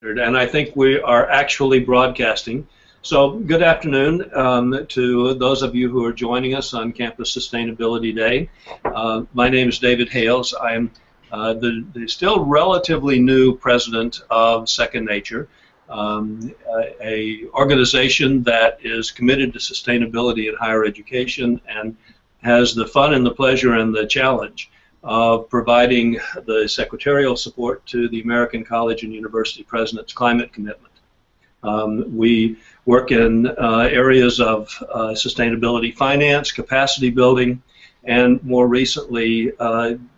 And I think we are actually broadcasting. So good afternoon to those of you who are joining us on Campus Sustainability Day. My name is David Hales. I'm the still relatively new president of Second Nature, a organization that is committed to sustainability in higher education and has the fun and the pleasure and the challenge of providing the secretarial support to the American College and University President's climate commitment. We work in areas of sustainability finance, capacity building, and more recently an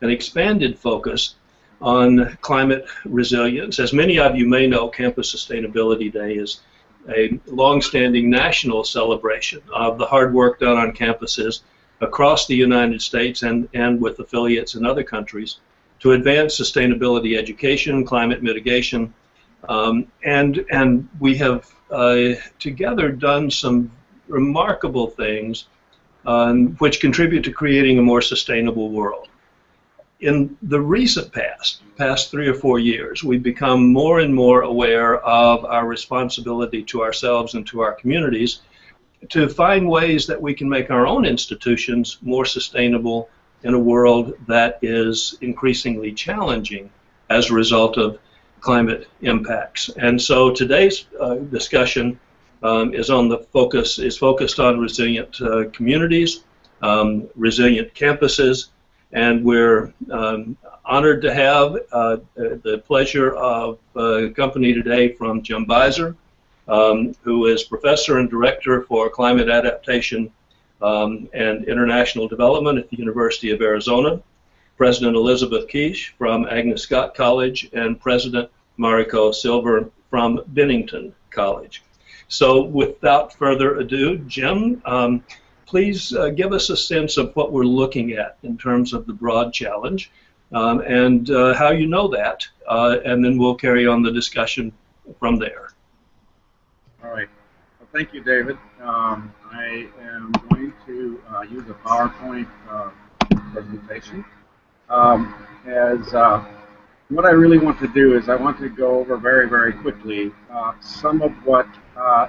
expanded focus on climate resilience. As many of you may know, Campus Sustainability Day is a long-standing national celebration of the hard work done on campuses across the United States and with affiliates in other countries to advance sustainability education, climate mitigation, and we have together done some remarkable things which contribute to creating a more sustainable world. In the recent past 3 or 4 years, we've become more and more aware of our responsibility to ourselves and to our communities to find ways that we can make our own institutions more sustainable in a world that is increasingly challenging as a result of climate impacts. And so today's discussion is focused on resilient communities, resilient campuses, and we're honored to have the pleasure of company today from Jim Buizer, who is Professor and Director for Climate Adaptation and International Development at the University of Arizona, President Elizabeth Keish from Agnes Scott College, and President Mariko Silver from Bennington College. So without further ado, Jim, please give us a sense of what we're looking at in terms of the broad challenge and how you know that, and then we'll carry on the discussion from there. All right. Well, thank you, David. I am going to use a PowerPoint presentation. What I really want to do is I want to go over very, very quickly some of what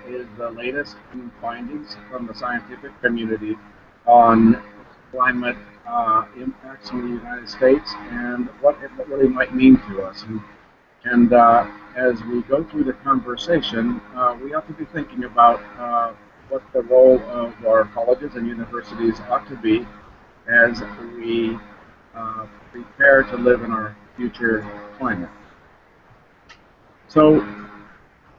is the latest findings from the scientific community on climate impacts in the United States and what it really might mean to us. And as we go through the conversation, we ought to be thinking about what the role of our colleges and universities ought to be as we prepare to live in our future climate. So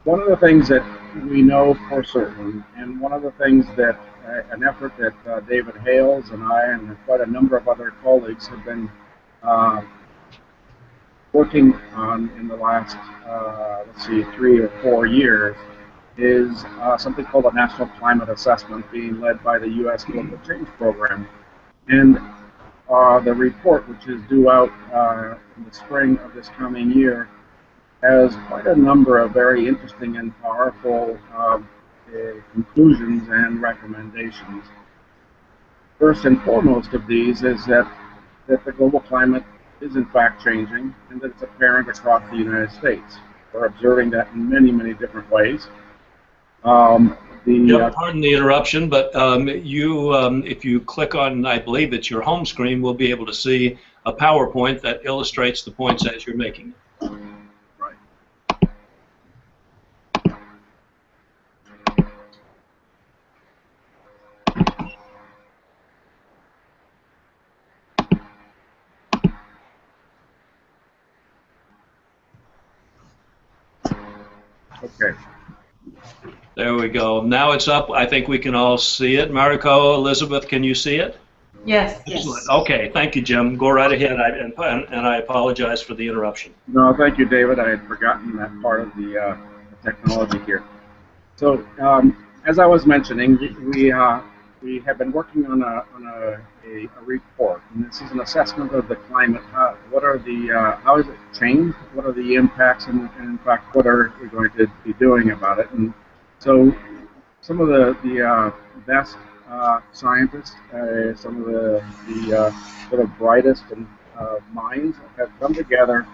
one of the things that we know for certain, and one of the things that an effort that David Hales and I and quite a number of other colleagues have been working on in the last, let's see, 3 or 4 years, is something called a National Climate Assessment being led by the U.S. Global Change Program. And the report, which is due out in the spring of this coming year, has quite a number of very interesting and powerful conclusions and recommendations. First and foremost of these is that the global climate is in fact changing, and that it's apparent across the United States. We're observing that in many, many different ways. Pardon the interruption, but if you click on, I believe it's your home screen, we'll be able to see a PowerPoint that illustrates the points as you're making. Right. Okay. There we go. Now it's up. I think we can all see it. Mariko, Elizabeth, can you see it? Yes. Excellent. Okay. Thank you, Jim. Go right ahead. And I apologize for the interruption. No, thank you, David. I had forgotten that part of the technology here. So, as I was mentioning, we have been working on a report, and this is an assessment of the climate. How has it changed? What are the impacts, and in fact, what are we going to be doing about it? And so, some of the best scientists, some of the sort of brightest and minds have come together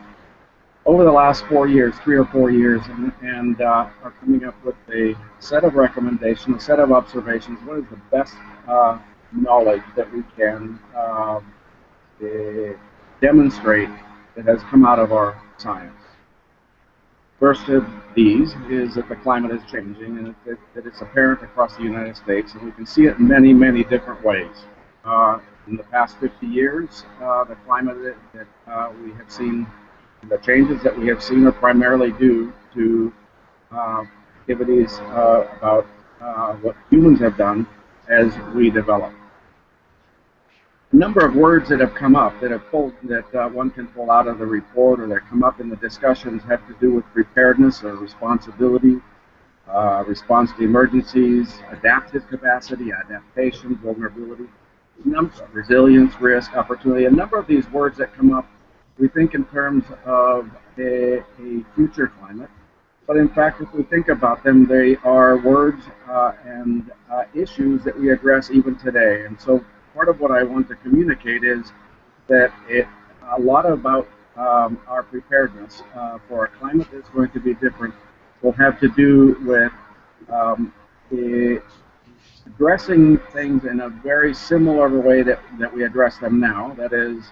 over the last 4 years, 3 or 4 years, and are coming up with a set of recommendations, a set of observations. What is the best knowledge that we can demonstrate that has come out of our science? First of these is that the climate is changing, and that it's apparent across the United States, and we can see it in many, many different ways. In the past 50 years, the climate that we have seen, the changes that we have seen are primarily due to activities about what humans have done as we develop. A number of words that have come up that one can pull out of the report or that come up in the discussions have to do with preparedness or responsibility, response to emergencies, adaptive capacity, adaptation, vulnerability, resilience, risk, opportunity. A number of these words that come up, we think in terms of a future climate, but in fact, if we think about them, they are words and issues that we address even today. And so part of what I want to communicate is that a lot about our preparedness for a climate that's going to be different will have to do with addressing things in a very similar way that we address them now. That is,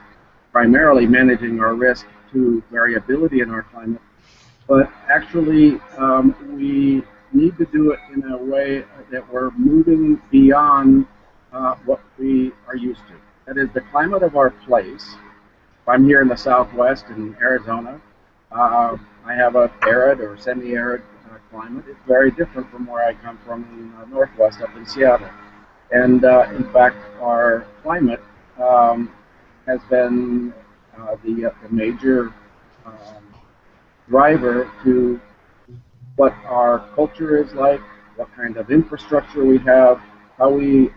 primarily managing our risk to variability in our climate, but actually we need to do it in a way that we're moving beyond what we are used to. That is, the climate of our place. If I'm here in the Southwest in Arizona, I have an arid or semi-arid climate. It's very different from where I come from in the Northwest up in Seattle. And in fact, our climate has been the major driver to what our culture is like, what kind of infrastructure we have, how we,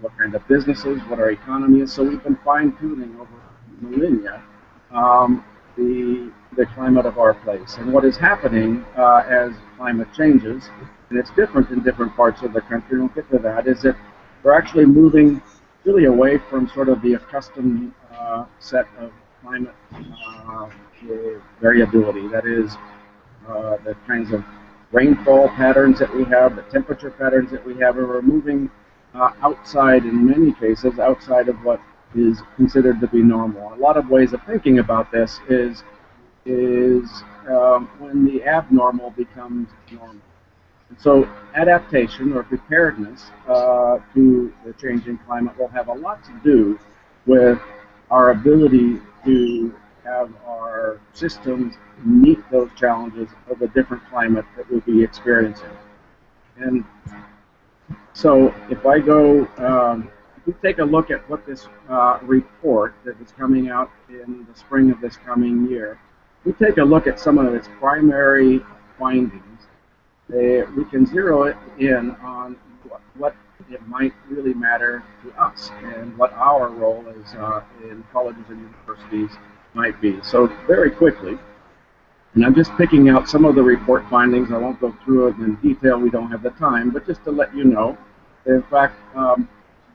what kind of businesses, what our economy is. So we've been fine-tuning over millennia the climate of our place. And what is happening as climate changes, and it's different in different parts of the country, we'll get to that, is that we're actually moving really away from sort of the accustomed set of climate variability. That is, the kinds of rainfall patterns that we have, the temperature patterns that we have, and we're moving outside, in many cases, outside of what is considered to be normal. A lot of ways of thinking about this is when the abnormal becomes normal. And so adaptation or preparedness to the changing climate will have a lot to do with our ability to have our systems meet those challenges of a different climate that we'll be experiencing. And so if I go, if we take a look at what this report that is coming out in the spring of this coming year, we take a look at some of its primary findings, we can zero it in on what it might really matter to us and what our role is in colleges and universities might be. So very quickly, and I'm just picking out some of the report findings. I won't go through it in detail, we don't have the time, but just to let you know, in fact,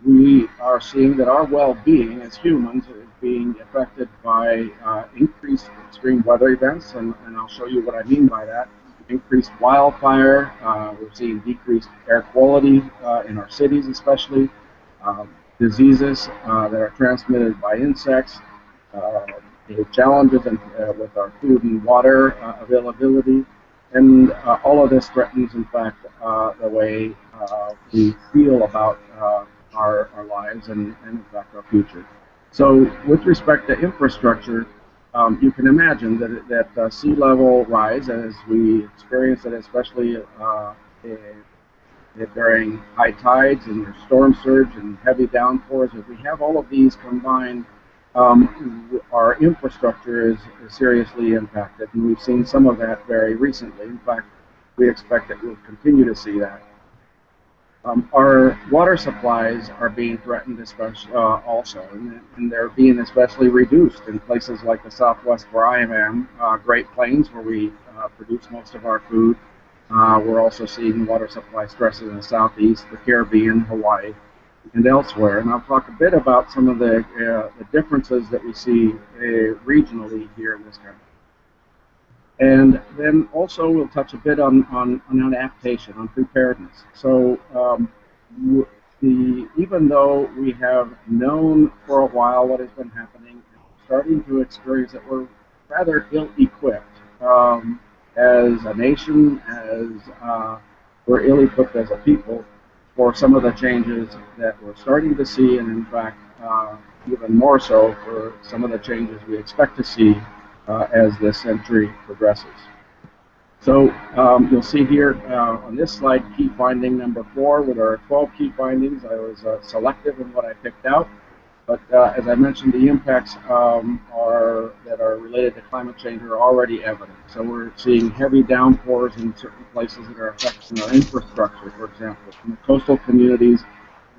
we are seeing that our well-being as humans is being affected by increased extreme weather events, and I'll show you what I mean by that. Increased wildfire, we're seeing decreased air quality in our cities especially, diseases that are transmitted by insects, the challenges with our food and water availability, and all of this threatens, in fact, the way we feel about our lives and, in fact, our future. So with respect to infrastructure, you can imagine that sea level rise, as we experience it, especially during high tides and storm surge and heavy downpours, if we have all of these combined, our infrastructure is seriously impacted, and we've seen some of that very recently. In fact, we expect that we'll continue to see that. Our water supplies are being threatened, especially also, and they're being especially reduced in places like the Southwest, where I am, Great Plains, where we produce most of our food. We're also seeing water supply stresses in the Southeast, the Caribbean, Hawaii, and elsewhere. And I'll talk a bit about some of the differences that we see regionally here in this country. And then also we'll touch a bit on adaptation, on preparedness. So even though we have known for a while what has been happening, we're starting to experience that we're rather ill-equipped as a nation, as we're ill-equipped as a people for some of the changes that we're starting to see, and in fact, even more so for some of the changes we expect to see as this century progresses. So you'll see here on this slide key finding number 4 with our 12 key findings. I was selective in what I picked out, but as I mentioned, the impacts that are related to climate change are already evident. So we're seeing heavy downpours in certain places that are affecting our infrastructure, for example. In the coastal communities,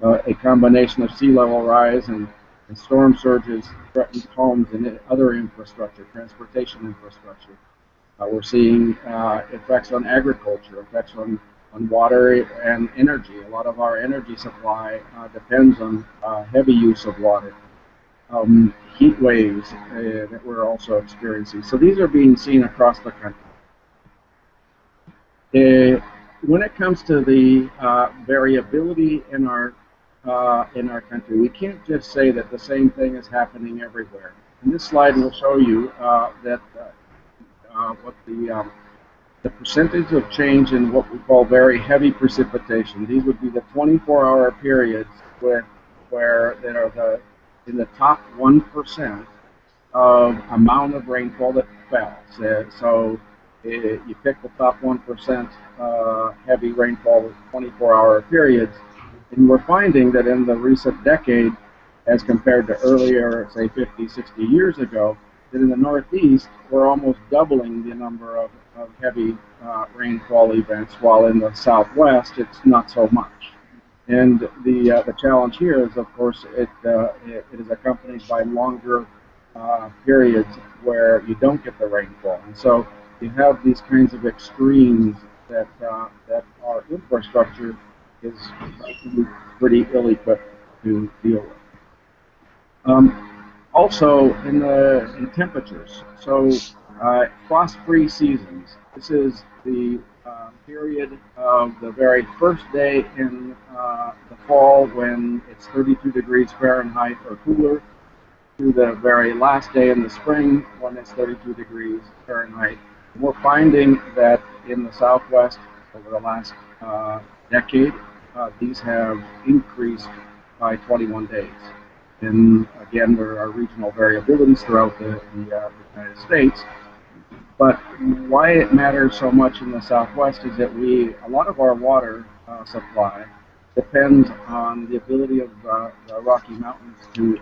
a combination of sea level rise and storm surges threaten homes and other infrastructure, transportation infrastructure. We're seeing effects on agriculture, effects on water and energy. A lot of our energy supply depends on heavy use of water. Heat waves that we're also experiencing. So these are being seen across the country. When it comes to the variability in our country, we can't just say that the same thing is happening everywhere. And this slide will show you that what the percentage of change in what we call very heavy precipitation. These would be the 24-hour periods where that are in the top 1% of amount of rainfall that fell. So you pick the top 1% heavy rainfall with 24-hour periods, and we're finding that in the recent decade, as compared to earlier, say 50, 60 years ago, that in the Northeast, we're almost doubling the number of heavy rainfall events, while in the Southwest, it's not so much. And the challenge here is, of course, it is accompanied by longer periods where you don't get the rainfall. And so you have these kinds of extremes that our infrastructure is pretty ill-equipped to deal with. Also, in temperatures, so frost-free seasons. This is the period of the very first day in the fall when it's 32 degrees Fahrenheit or cooler, to the very last day in the spring when it's 32 degrees Fahrenheit. And we're finding that in the Southwest over the last decade, these have increased by 21 days. And again, there are regional variabilities throughout the United States. But why it matters so much in the Southwest is that a lot of our water supply depends on the ability of the Rocky Mountains to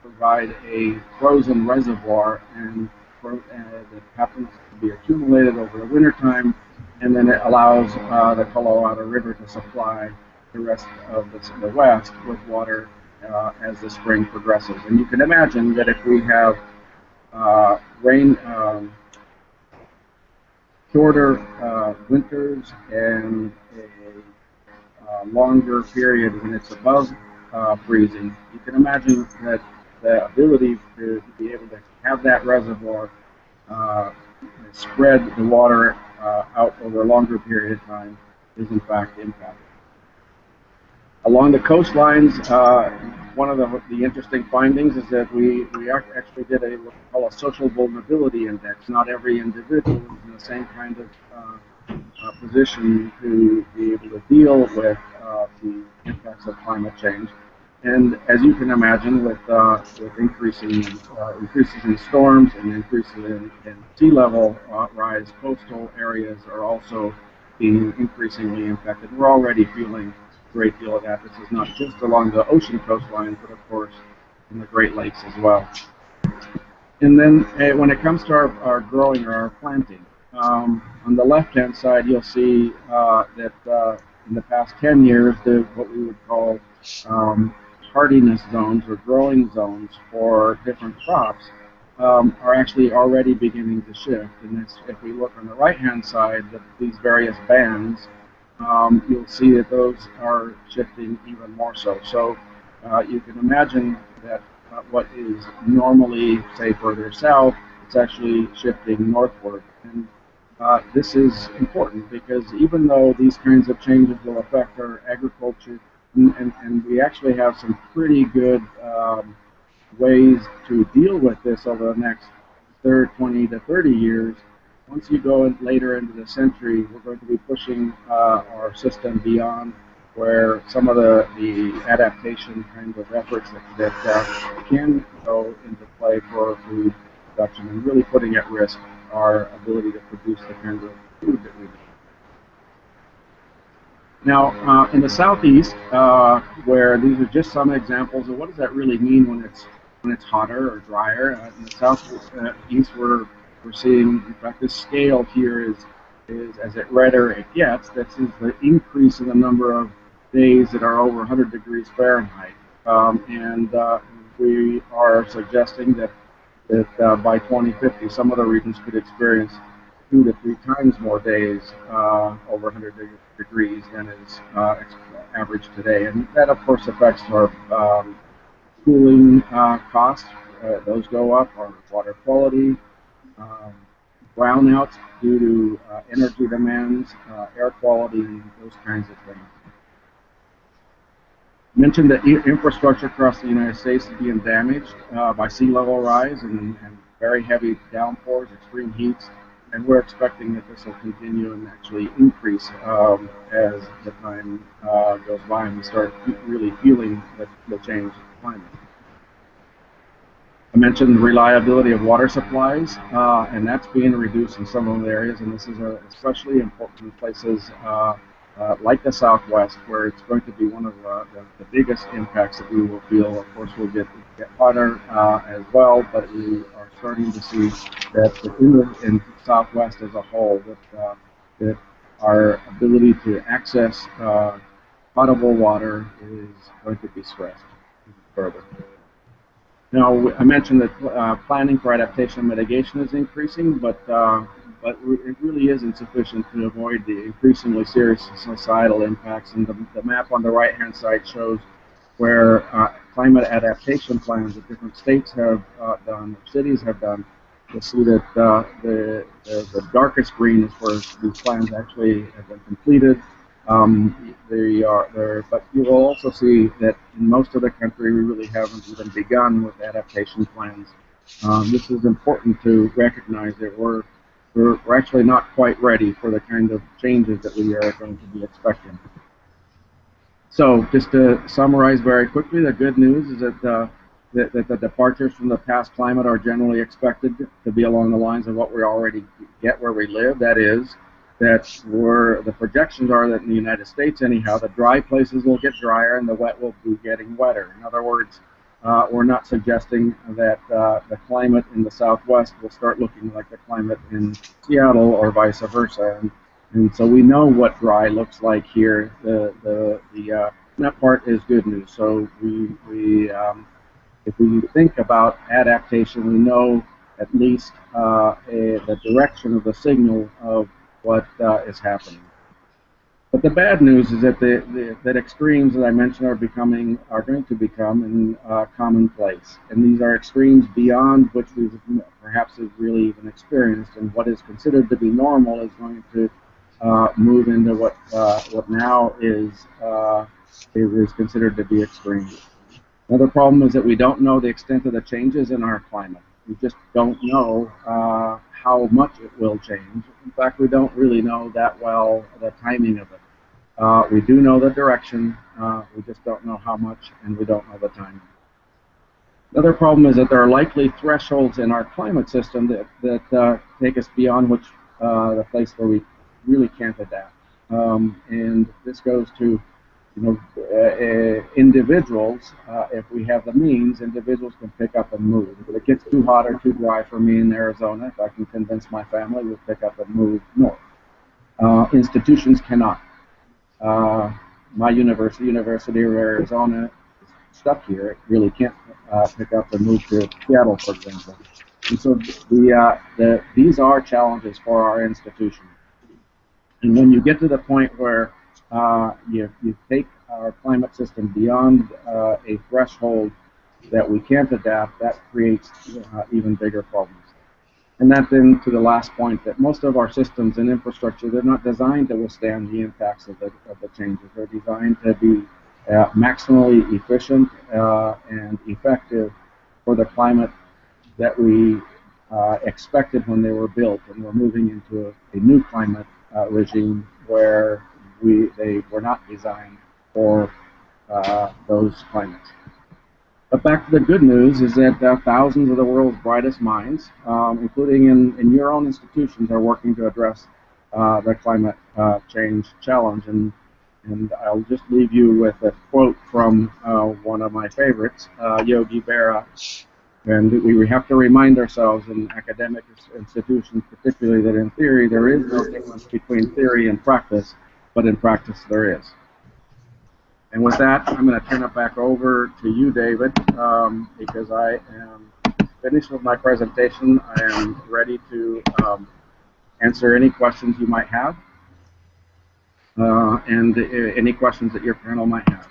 provide a frozen reservoir, and that happens to be accumulated over the wintertime, and then it allows the Colorado River to supply the rest of the West with water as the spring progresses. And you can imagine that if we have shorter winters and a longer period when it's above freezing, you can imagine that the ability to be able to have that reservoir spread the water out over a longer period of time is in fact impacted. Along the coastlines, one of the interesting findings is that we actually did what we call a social vulnerability index. Not every individual is in the same kind of position to be able to deal with the impacts of climate change. And as you can imagine, with increases in storms and increases in sea level rise, coastal areas are also being increasingly impacted. We're already feeling a great deal of that. This is not just along the ocean coastline, but of course in the Great Lakes as well. And then when it comes to our growing or our planting, on the left-hand side, you'll see that in the past 10 years, what we would call hardiness zones or growing zones for different crops are actually already beginning to shift. And if we look on the right-hand side, these various bands, you'll see that those are shifting even more so. So you can imagine that what is normally, say, further south, it's actually shifting northward. And this is important because even though these kinds of changes will affect our agriculture, and we actually have some pretty good ways to deal with this over the next 20 to 30 years, once you go later into the century, we're going to be pushing our system beyond where some of the adaptation kinds of efforts that can go into play for food production and really putting at risk our ability to produce the kinds of food that we need. Now, in the southeast, where these are just some examples of what does that really mean when it's hotter or drier. In the southeast, we're seeing, in fact, this scale here is as it redder it gets. This is the increase in the number of days that are over 100 degrees Fahrenheit, and we are suggesting that by 2050, some of the regions could experience 2 to 3 times more days over 100 degrees than is average today. And that, of course, affects our cooling costs. Those go up, our water quality, brownouts due to energy demands, air quality, and those kinds of things. Mentioned that infrastructure across the United States is being damaged by sea level rise and very heavy downpours, extreme heats, and we're expecting that this will continue and actually increase as the time goes by and we start really feeling the change in climate. I mentioned the reliability of water supplies, and that's being reduced in some of the areas, and this is especially important in places like the Southwest, where it's going to be one of the biggest impacts that we will feel. Of course, we'll get hotter as well, but we are starting to see that in the Southwest as a whole, that our ability to access potable water is going to be stressed further. Now, I mentioned that planning for adaptation and mitigation is increasing, but it really isn't sufficient to avoid the increasingly serious societal impacts. And the map on the right-hand side shows where climate adaptation plans that different states have done, cities have done. You'll see that the darkest green is where these plans actually have been completed. They are there, but you will also see that in most of the country we really haven't even begun with adaptation plans. This is important to recognize that we're actually not quite ready for the kind of changes that we are going to be expecting. So, just to summarize very quickly, the good news is that the departures from the past climate are generally expected to be along the lines of what we already get where we live. That is, that the projections are that in the United States, anyhow, the dry places will get drier and the wet will be getting wetter. In other words, we're not suggesting that the climate in the Southwest will start looking like the climate in Seattle or vice versa. And so we know what dry looks like here. That part is good news. So if we think about adaptation, we know at least the direction of the signal of what is happening. But the bad news is that that extremes that I mentioned are going to become commonplace, and these are extremes beyond which we perhaps have really even experienced. And what is considered to be normal is going to move into what now is considered to be extreme. Another problem is that we don't know the extent of the changes in our climate. We just don't know how much it will change. In fact, we don't really know that well the timing of it. We do know the direction, we just don't know how much, and we don't know the timing. Another problem is that there are likely thresholds in our climate system that take us beyond the place where we really can't adapt. And this goes to individuals. If we have the means, individuals can pick up and move. If it gets too hot or too dry for me in Arizona, if I can convince my family, we'll pick up and move north. Institutions cannot. My university of Arizona, is stuck here. It really can't pick up and move to Seattle, for example. And so these are challenges for our institution. And when you get to the point where you take our climate system beyond a threshold that we can't adapt, that creates even bigger problems. And that then to the last point, that most of our systems and infrastructure, they're not designed to withstand the impacts of the changes. They're designed to be maximally efficient and effective for the climate that we expected when they were built. And we're moving into a new climate regime where they were not designed for those climates. But back to the good news is that thousands of the world's brightest minds, including in your own institutions, are working to address the climate change challenge. And I'll just leave you with a quote from one of my favorites, Yogi Berra. And we have to remind ourselves in academic institutions, particularly, that in theory there is no difference between theory and practice, but in practice there is. And with that, I'm going to turn it back over to you, David, because I am finished with my presentation. I am ready to answer any questions you might have, and any questions that your panel might have.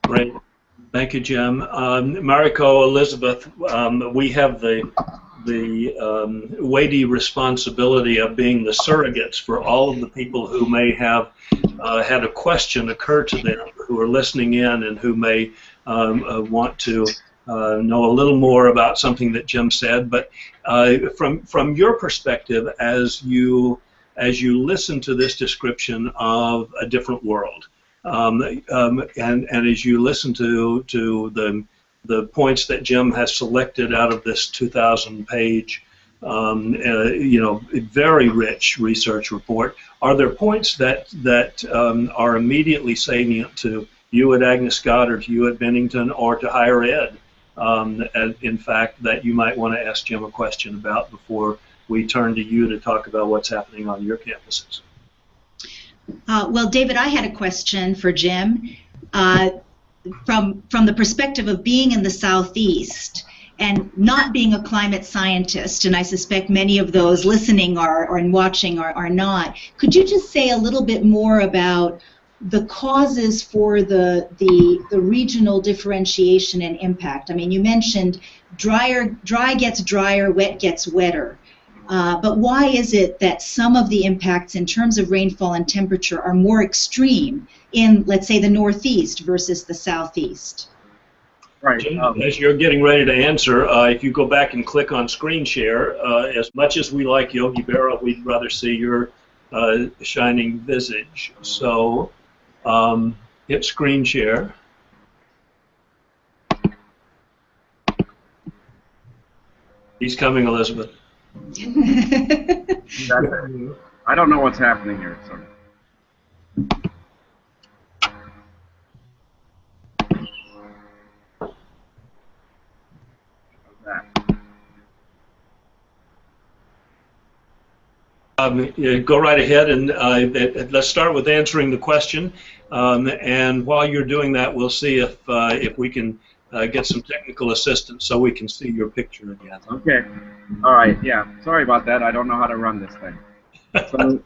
Great. Thank you, Jim. Mariko, Elizabeth, we have the weighty responsibility of being the surrogates for all of the people who may have had a question occur to them, who are listening in and who may want to know a little more about something that Jim said. But from your perspective, as you listen to this description of a different world, and as you listen to the points that Jim has selected out of this 2,000-page, very rich research report, are there points that are immediately salient to you at Agnes Scott, or to you at Bennington, or to higher ed, in fact, that you might want to ask Jim a question about before we turn to you to talk about what's happening on your campuses? Well, David, I had a question for Jim. From the perspective of being in the Southeast and not being a climate scientist, and I suspect many of those listening and watching are not, could you just say a little bit more about the causes for the regional differentiation and impact? I mean, you mentioned dry gets drier, wet gets wetter. But why is it that some of the impacts in terms of rainfall and temperature are more extreme in, let's say, the Northeast versus the Southeast? Right. As you're getting ready to answer, if you go back and click on screen share, as much as we like Yogi Berra, we'd rather see your shining visage. So hit screen share. He's coming, Elizabeth. I don't know what's happening here. So. Go right ahead, and let's start with answering the question. And while you're doing that, we'll see if we can get some technical assistance so we can see your picture again. Okay. All right. Yeah. Sorry about that. I don't know how to run this thing. So,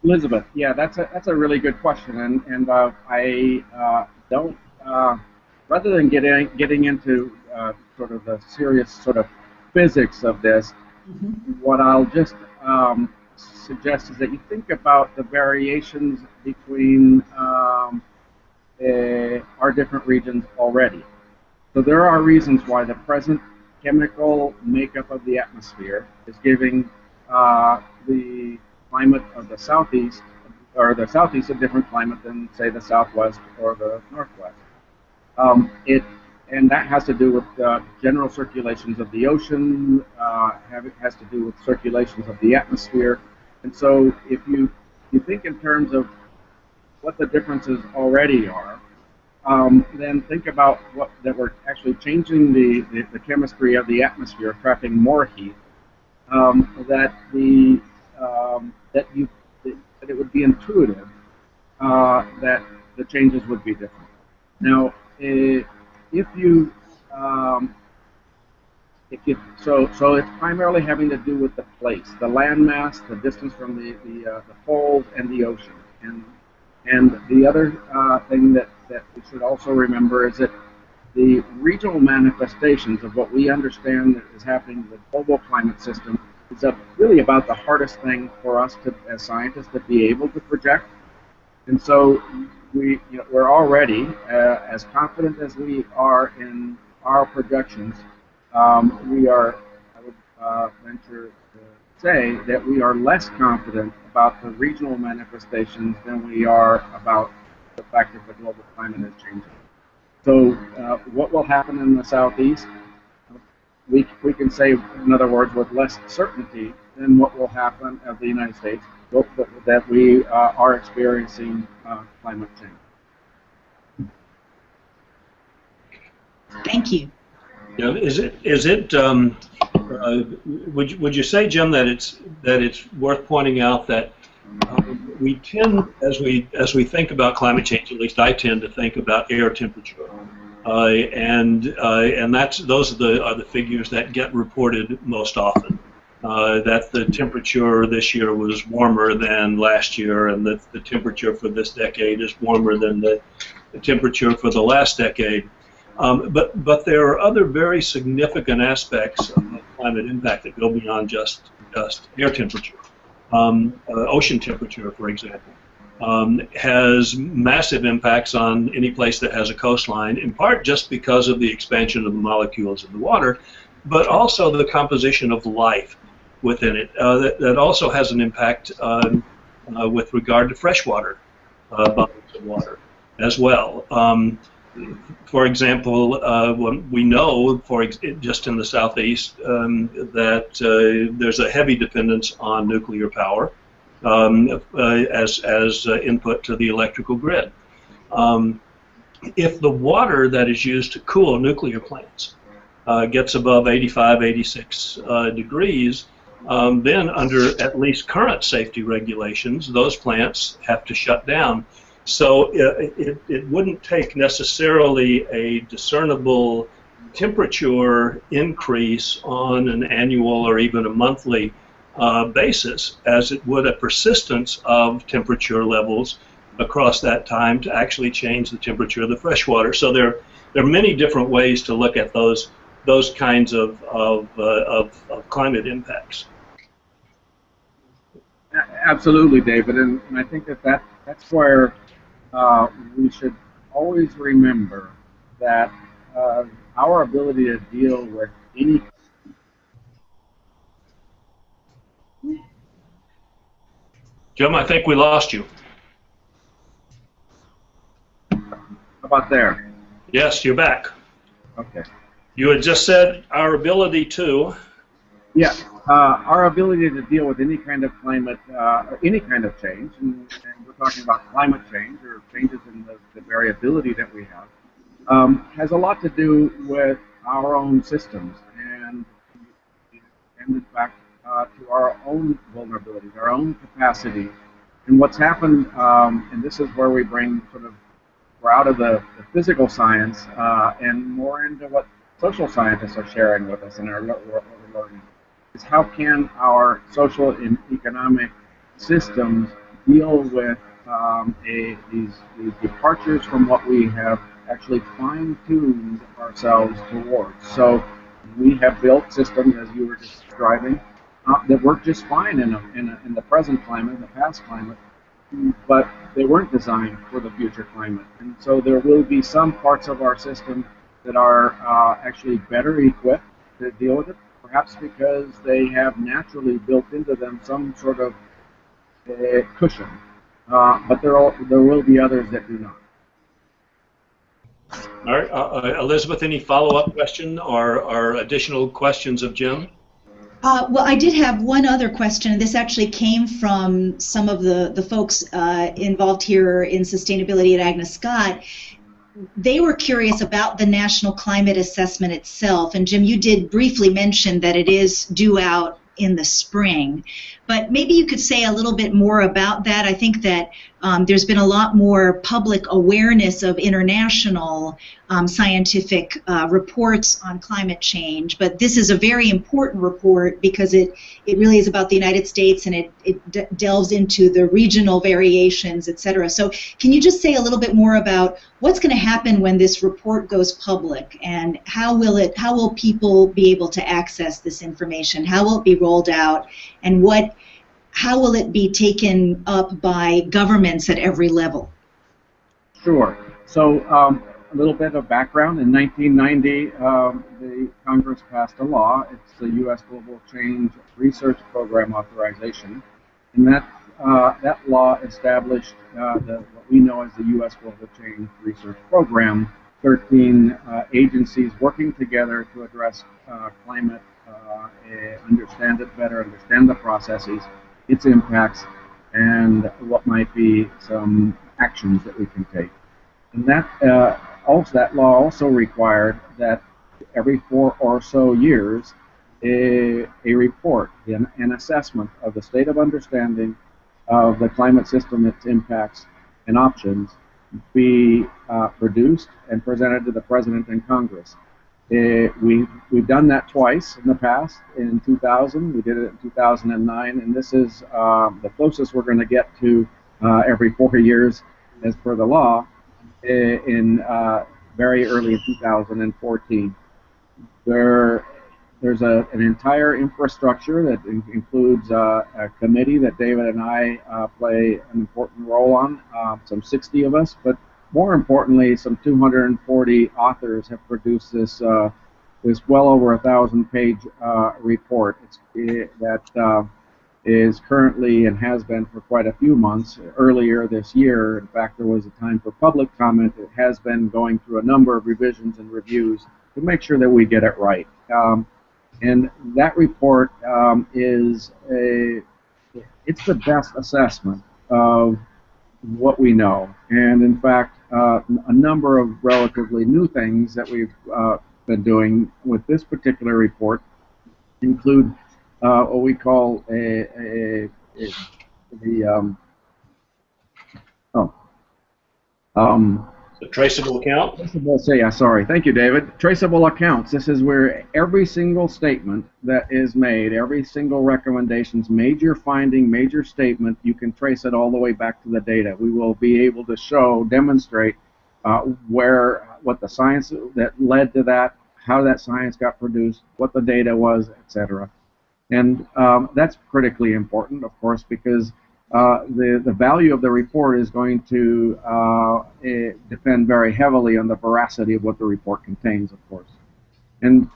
Elizabeth, yeah, that's a really good question, and I don't. Rather than getting into sort of the serious sort of physics of this, what I'll just suggest is that you think about the variations between our different regions already. So there are reasons why the present chemical makeup of the atmosphere is giving the climate of the Southeast, or the Southeast, a different climate than, say, the Southwest or the Northwest. And that has to do with general circulations of the ocean, it has to do with circulations of the atmosphere. And so if you think in terms of what the differences already are, then think about that we're actually changing the chemistry of the atmosphere, trapping more heat, that it would be intuitive that the changes would be different. Now, so it's primarily having to do with the place, the landmass, the distance from the poles, and the ocean. And the other thing that we should also remember is that the regional manifestations of what we understand that is happening in the global climate system is really about the hardest thing for us to, as scientists, to be able to project. And so we're already, as confident as we are in our projections, we are, I would venture to say that we are less confident about the regional manifestations than we are about the fact that the global climate is changing. So what will happen in the Southeast, we can say, in other words, with less certainty than what will happen in the United States, that we are experiencing climate change. Thank you. Yeah, would you say, Jim, that it's worth pointing out that we tend, as we think about climate change, at least I tend to think about air temperature, and those are the figures that get reported most often. That the temperature this year was warmer than last year, and that the temperature for this decade is warmer than the temperature for the last decade. But there are other very significant aspects of climate impact that go beyond just air temperature. Ocean temperature, for example, has massive impacts on any place that has a coastline, in part just because of the expansion of the molecules of the water, but also the composition of life within it. That also has an impact with regard to freshwater bodies of water as well. For example, we know, just in the Southeast, that there's a heavy dependence on nuclear power as input to the electrical grid. If the water that is used to cool nuclear plants gets above 85, 86 degrees, then under at least current safety regulations, those plants have to shut down. So it wouldn't take necessarily a discernible temperature increase on an annual or even a monthly basis, as it would a persistence of temperature levels across that time to actually change the temperature of the freshwater. So there are many different ways to look at those kinds of climate impacts. Absolutely, David, and I think that's where we should always remember that our ability to deal with any. Jim, I think we lost you. How about there? Yes, you're back. Okay. You had just said our ability to. Yeah, our ability to deal with any kind of climate, or any kind of change, and we're talking about climate change or changes in the variability that we have, has a lot to do with our own systems and in fact, to our own vulnerabilities, our own capacity. And what's happened, and this is where we bring we're out of the physical science and more into what social scientists are sharing with us and what we're learning, is how can our social and economic systems deal with these departures from what we have actually fine-tuned ourselves towards. So we have built systems, as you were describing, that work just fine in the present climate, in the past climate, but they weren't designed for the future climate. And so there will be some parts of our system that are actually better equipped to deal with it, perhaps because they have naturally built into them some sort of cushion. But there will be others that do not. All right, Elizabeth, any follow-up question or additional questions of Jim? Well, I did have one other question. This actually came from some of the folks involved here in sustainability at Agnes Scott. They were curious about the National Climate Assessment itself. And Jim, you did briefly mention that it is due out in the spring. but maybe you could say a little bit more about that. I think that there's been a lot more public awareness of international scientific reports on climate change, but this is a very important report because it really is about the United States, and it delves into the regional variations, etc. So can you just say a little bit more about what's going to happen when this report goes public, and how will people be able to access this information? How will it be rolled out, and how will it be taken up by governments at every level? Sure. So a little bit of background. In 1990, the Congress passed a law. It's the U.S. Global Change Research Program Authorization, and that law established what we know as the U.S. Global Change Research Program. 13 agencies working together to address climate, understand it better, understand the processes, its impacts, and what might be some actions that we can take. And that law also required that every 4 or so years, a report, an assessment of the state of understanding of the climate system, its impacts and options, be produced and presented to the President and Congress. We've done that twice in the past. In 2000, we did it in 2009, and this is the closest we're going to get to every 4 years as per the law in very early 2014. There's an entire infrastructure that includes a committee that David and I play an important role on, some 60 of us, but more importantly, some 240 authors have produced this well over 1,000-page report that is currently and has been for quite a few months. Earlier this year, in fact, there was a time for public comment. It has been going through a number of revisions and reviews to make sure that we get it right. And that report it's the best assessment of what we know. And in fact, a number of relatively new things that we've been doing with this particular report include what we call the traceable account? Sorry. Thank you, David. Traceable accounts. This is where every single statement that is made, every single recommendations, major finding, major statement, you can trace it all the way back to the data. We will be able to demonstrate what the science that led to that, how that science got produced, what the data was, etc. And that's critically important, of course, because the value of the report is going to depend very heavily on the veracity of what the report contains, of course. And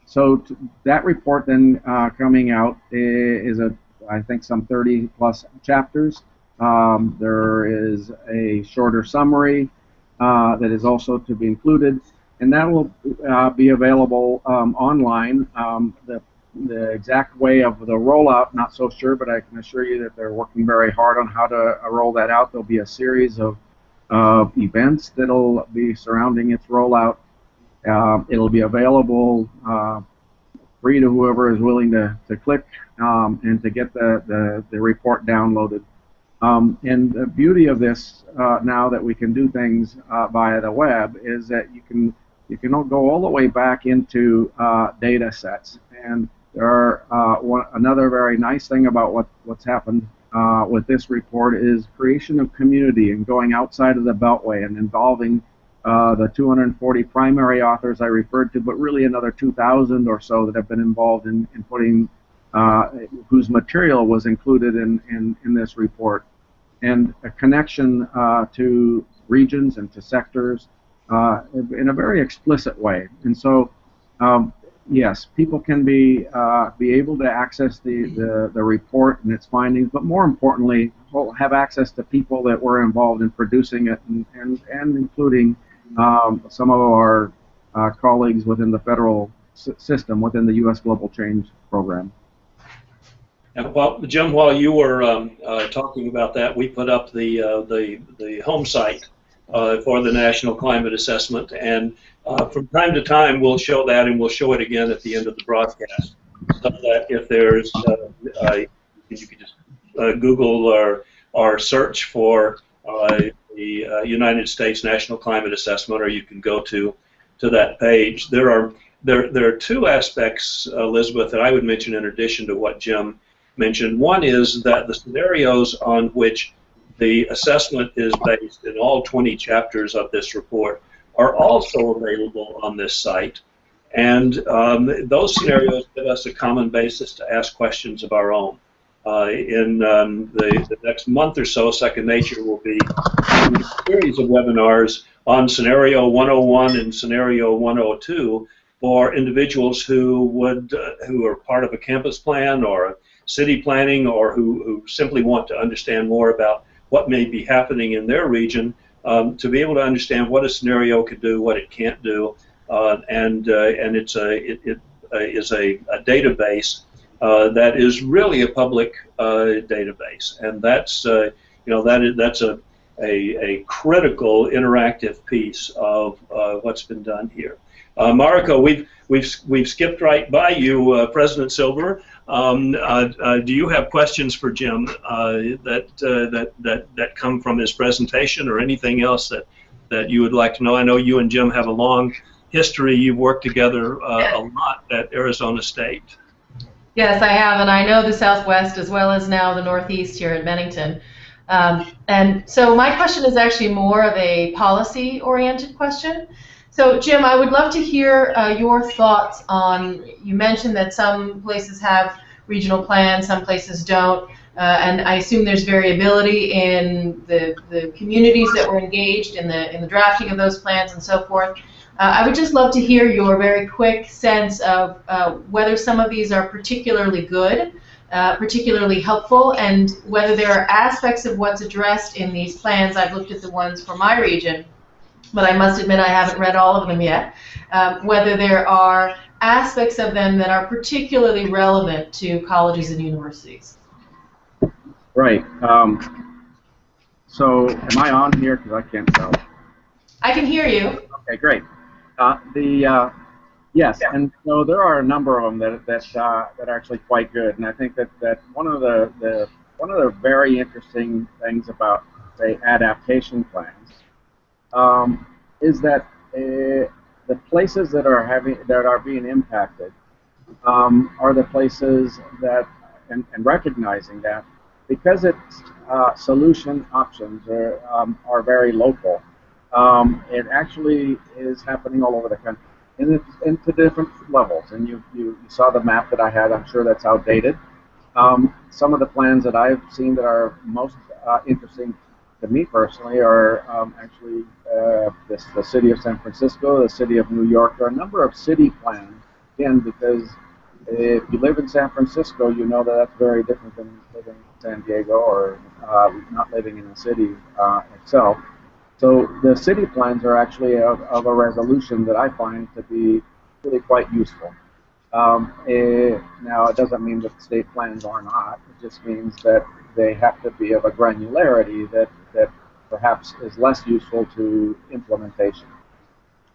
so that report then coming out is I think some 30+ chapters. There is a shorter summary that is also to be included, and that will be available online. The exact way of the rollout, not so sure, but I can assure you that they're working very hard on how to roll that out. There'll be a series of events that'll be surrounding its rollout. It'll be available free to whoever is willing to click and to get the report downloaded. And the beauty of this now that we can do things via the web is that you can go all the way back into data sets. And there are another very nice thing about what's happened with this report is creation of community and going outside of the Beltway and involving the 240 primary authors I referred to, but really another 2,000 or so that have been involved in putting whose material was included in this report, and a connection to regions and to sectors in a very explicit way. And so yes, people can be able to access the report and its findings, but more importantly, have access to people that were involved in producing it, and including some of our colleagues within the federal system, within the U.S. Global Change Program. And Jim, while you were talking about that, we put up the home site for the National Climate Assessment, and from time to time we'll show that, and we'll show it again at the end of the broadcast, so that if there's you can just Google or search for the United States National Climate Assessment, or you can go to that page. There are two aspects, Elizabeth, that I would mention in addition to what Jim mentioned. One is that the scenarios on which the assessment is based in all 20 chapters of this report are also available on this site. And those scenarios give us a common basis to ask questions of our own. In the next month or so, Second Nature will be a series of webinars on Scenario 101 and Scenario 102 for individuals who are part of a campus plan or a city planning, or who simply want to understand more about what may be happening in their region, to be able to understand what a scenario could do, what it can't do, and it is a database that is really a public database, and that's that's a critical interactive piece of what's been done here. Mariko, we've skipped right by you, President Silver. Do you have questions for Jim that come from his presentation, or anything else that you would like to know? I know you and Jim have a long history. You've worked together a lot at Arizona State. Yes, I have, and I know the Southwest as well as now the Northeast here at Bennington. And so my question is actually more of a policy-oriented question. So, Jim, I would love to hear your thoughts on, you mentioned that some places have regional plans, some places don't, and I assume there's variability in the communities that were engaged in the drafting of those plans and so forth. I would just love to hear your very quick sense of whether some of these are particularly good, particularly helpful, and whether there are aspects of what's addressed in these plans. I've looked at the ones for my region, but I must admit I haven't read all of them yet, whether there are aspects of them that are particularly relevant to colleges and universities. Right. So am I on here? Because I can't tell. I can hear you. Okay, great. Yes, and so there are a number of them that are actually quite good, and I think that one of the very interesting things about, say, adaptation plans is that the places that are being impacted are the places that, and recognizing that, because its solution options are very local, it actually is happening all over the country, and it's into different levels. And you saw the map that I had. I'm sure that's outdated. Some of the plans that I've seen that are most interesting to me personally are actually the city of San Francisco, the city of New York. There are a number of city plans, again, because if you live in San Francisco, you know that that's very different than living in San Diego, or not living in the city itself. So the city plans are actually of a resolution that I find to be really quite useful. Now, it doesn't mean that state plans are not. It just means that they have to be of a granularity that perhaps is less useful to implementation.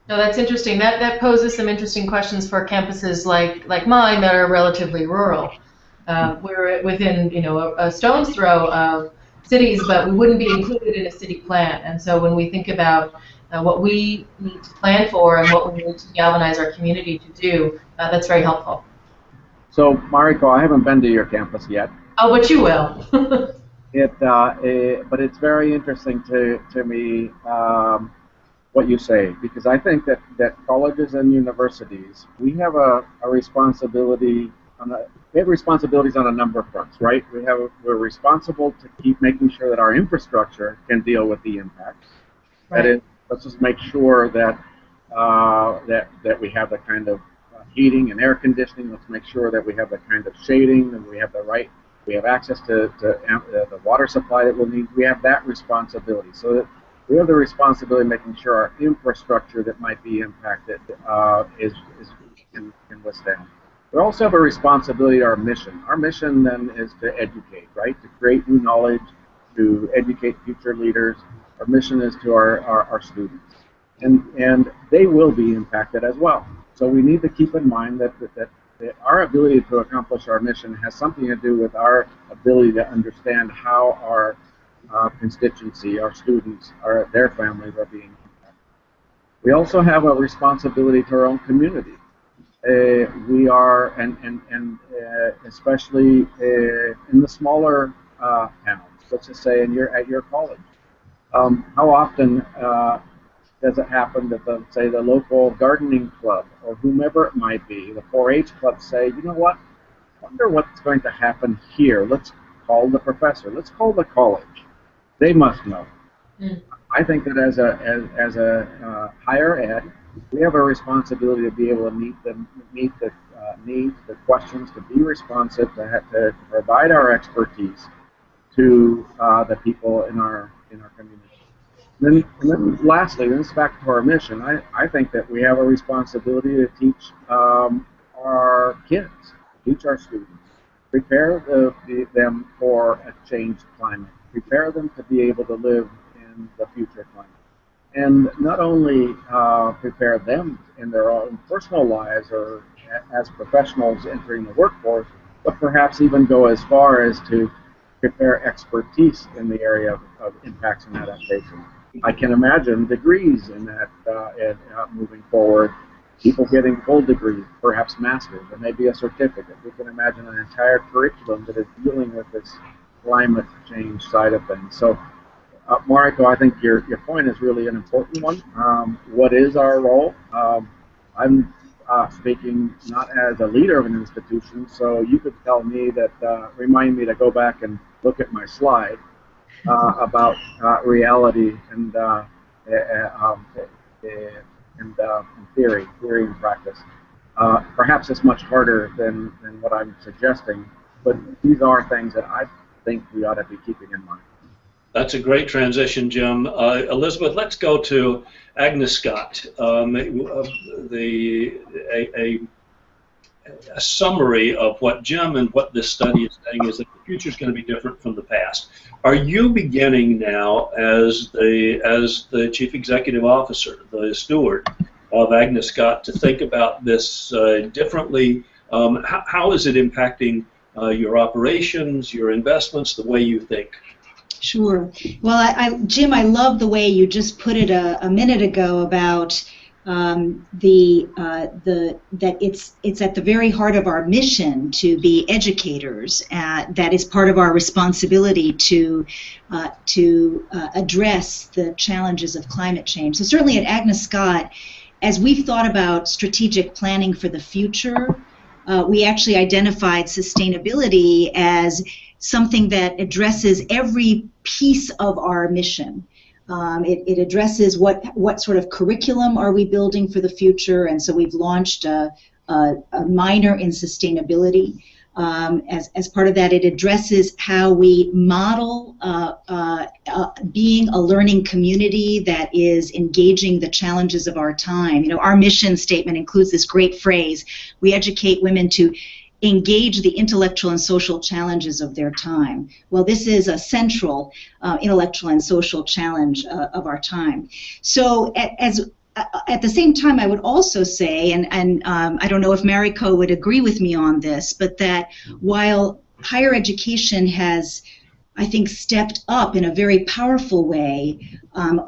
No, that's interesting. That poses some interesting questions for campuses like mine that are relatively rural. We're within a stone's throw of cities, but we wouldn't be included in a city plan. And so when we think about what we need to plan for and what we need to galvanize our community to do, that's very helpful. So, Mariko, I haven't been to your campus yet. Oh, but you will. But it's very interesting to me what you say, because I think that colleges and universities, we have a responsibility we have responsibilities on a number of fronts, right? We're responsible to keep making sure that our infrastructure can deal with the impacts. Right. That is, let's just make sure that that we have the kind of heating and air conditioning. Let's make sure that we have the kind of shading, and we have access to the water supply that we'll need. We have that responsibility. So that we have the responsibility of making sure our infrastructure that might be impacted can withstand. We also have a responsibility to our mission. Our mission then is to educate, right? To create new knowledge, to educate future leaders. Our mission is to our students. And they will be impacted as well. So we need to keep in mind that our ability to accomplish our mission has something to do with our ability to understand how our constituency, our students, their families are being impacted. We also have a responsibility to our own community. We are, and especially in the smaller towns, let's just say at your college. How often does it happen that say the local gardening club or whomever it might be, the 4-H club, say, you know what, I wonder what's going to happen here. Let's call the professor. Let's call the college. They must know. Mm. I think that as a higher ed, we have a responsibility to be able to meet the needs, the questions, to be responsive, to provide our expertise to the people in our community. And then lastly, this is back to our mission. I think that we have a responsibility to teach our kids, teach our students, prepare them for a changed climate, prepare them to be able to live in the future climate. And not only prepare them in their own personal lives or as professionals entering the workforce, but perhaps even go as far as to prepare expertise in the area of impacts and adaptation. I can imagine degrees in that moving forward, people getting full degrees, perhaps masters, and maybe a certificate. We can imagine an entire curriculum that is dealing with this climate change side of things. So, Mariko, I think your point is really an important one. What is our role? I'm speaking not as a leader of an institution, so you could tell me that, remind me to go back and look at my slide about reality and theory and practice. Perhaps it's much harder than what I'm suggesting, but these are things that I think we ought to be keeping in mind. That's a great transition, Jim. Elizabeth, let's go to Agnes Scott. A summary of what Jim and what this study is saying is that the future is going to be different from the past. Are you beginning now, as the Chief Executive Officer, the steward of Agnes Scott, to think about this differently? How is it impacting your operations, your investments, the way you think? Sure. Well, Jim, I love the way you just put it a minute ago about that it's at the very heart of our mission to be educators. That is part of our responsibility to address the challenges of climate change. So certainly at Agnes Scott, as we've thought about strategic planning for the future, we actually identified sustainability as something that addresses every piece of our mission. It addresses what sort of curriculum are we building for the future, and so we've launched a minor in sustainability. As part of that, it addresses how we model being a learning community that is engaging the challenges of our time. You know, our mission statement includes this great phrase: we educate women to engage the intellectual and social challenges of their time. Well, this is a central intellectual and social challenge of our time. So at the same time, I would also say, and I don't know if Mariko would agree with me on this, but that while higher education has, I think, stepped up in a very powerful way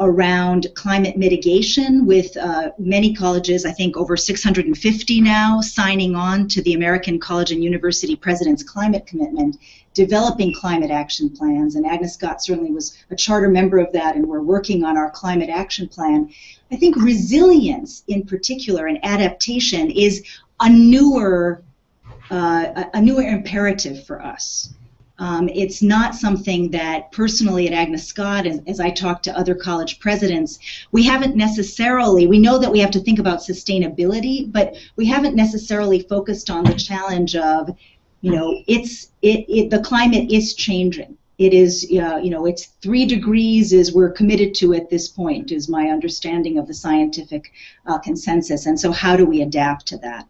around climate mitigation, with many colleges, I think over 650 now, signing on to the American College and University President's Climate Commitment, developing climate action plans, and Agnes Scott certainly was a charter member of that, and we're working on our climate action plan. I think resilience in particular and adaptation is a newer imperative for us. It's not something that personally at Agnes Scott, as I talk to other college presidents, we haven't necessarily, we know that we have to think about sustainability, but we haven't necessarily focused on the challenge of, you know, the climate is changing. It is, it's 3 degrees we're committed to at this point, is my understanding of the scientific consensus, and so how do we adapt to that?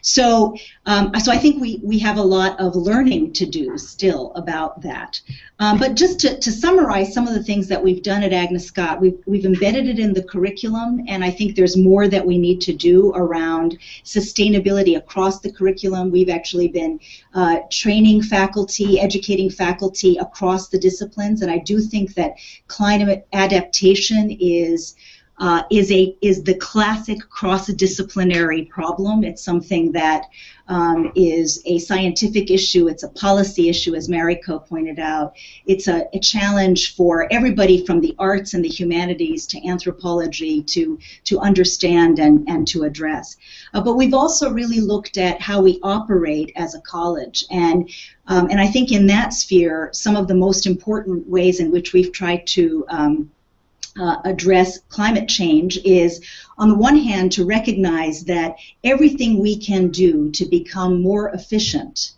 So, so I think we have a lot of learning to do still about that. But just to summarize some of the things that we've done at Agnes Scott, we've embedded it in the curriculum, and I think there's more that we need to do around sustainability across the curriculum. We've actually been training faculty, educating faculty across the disciplines, and I do think that climate adaptation is the classic cross-disciplinary problem. It's something that is a scientific issue. It's a policy issue, as Mariko pointed out. It's a challenge for everybody from the arts and the humanities to anthropology to understand and to address. But we've also really looked at how we operate as a college. And I think in that sphere, some of the most important ways in which we've tried to address climate change is, on the one hand, to recognize that everything we can do to become more efficient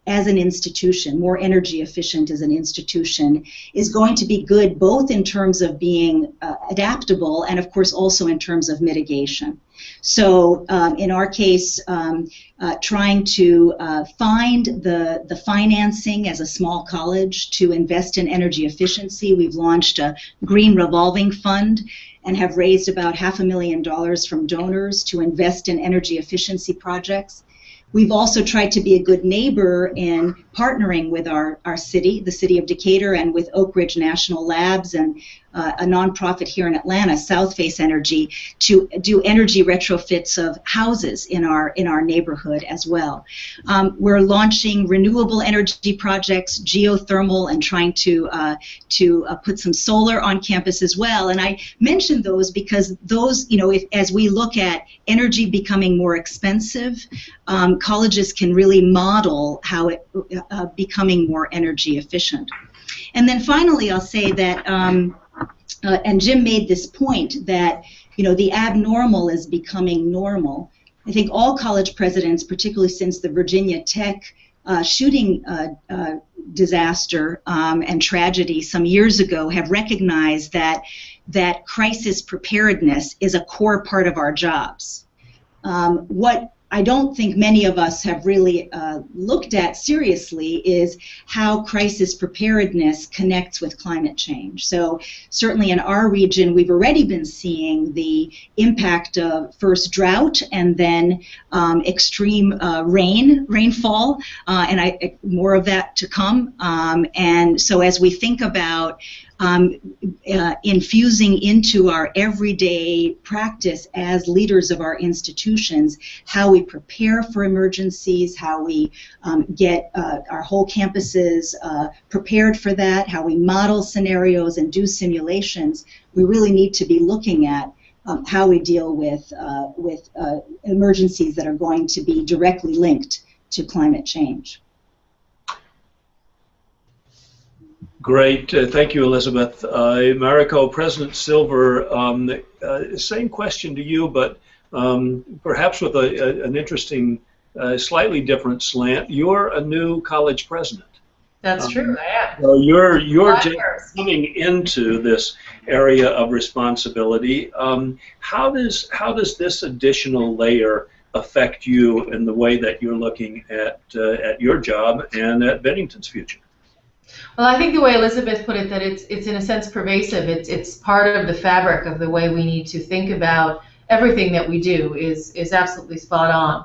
as an institution, more energy efficient as an institution, is going to be good both in terms of being adaptable and, of course, also in terms of mitigation. So in our case, trying to find the financing as a small college to invest in energy efficiency, we've launched a green revolving fund and have raised about $500,000 from donors to invest in energy efficiency projects. We've also tried to be a good neighbor in partnering with our city, the city of Decatur, and with Oak Ridge National Labs and a nonprofit here in Atlanta, South Face Energy, to do energy retrofits of houses in our neighborhood as well. We're launching renewable energy projects, geothermal, and trying to put some solar on campus as well. And I mentioned those because those, as we look at energy becoming more expensive, colleges can really model how it becoming more energy efficient. And then finally, I'll say that, and Jim made this point, that the abnormal is becoming normal. I think all college presidents, particularly since the Virginia Tech shooting disaster and tragedy some years ago, have recognized that crisis preparedness is a core part of our jobs. What I don't think many of us have really looked at seriously is how crisis preparedness connects with climate change. So certainly in our region, we've already been seeing the impact of first drought and then extreme rainfall, and more of that to come. And so as we think about infusing into our everyday practice as leaders of our institutions, how we prepare for emergencies, how we get our whole campuses prepared for that, how we model scenarios and do simulations, we really need to be looking at how we deal with emergencies that are going to be directly linked to climate change. Great. Thank you, Elizabeth. Mariko, President Silver, same question to you, but perhaps with an interesting, slightly different slant. You're a new college president. That's true, I am. So you're just coming into this area of responsibility. How does this additional layer affect you in the way that you're looking at your job and at Bennington's future? Well, I think the way Elizabeth put it, that it's in a sense pervasive. It's part of the fabric of the way we need to think about everything that we do is absolutely spot on.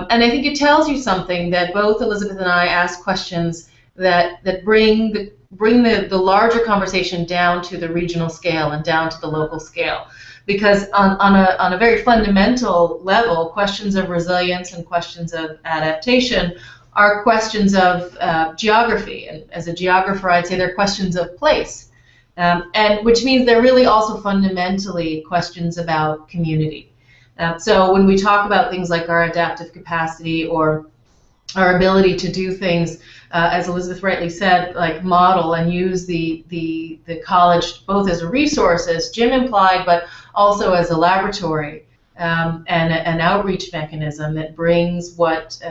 And I think it tells you something that both Elizabeth and I ask questions that bring the larger conversation down to the regional scale and down to the local scale. Because on a very fundamental level, questions of resilience and questions of adaptation are questions of geography, and as a geographer, I'd say they're questions of place, and which means they're really also fundamentally questions about community. So when we talk about things like our adaptive capacity or our ability to do things, as Elizabeth rightly said, like model and use the college both as a resource, as Jim implied, but also as a laboratory and an outreach mechanism that brings what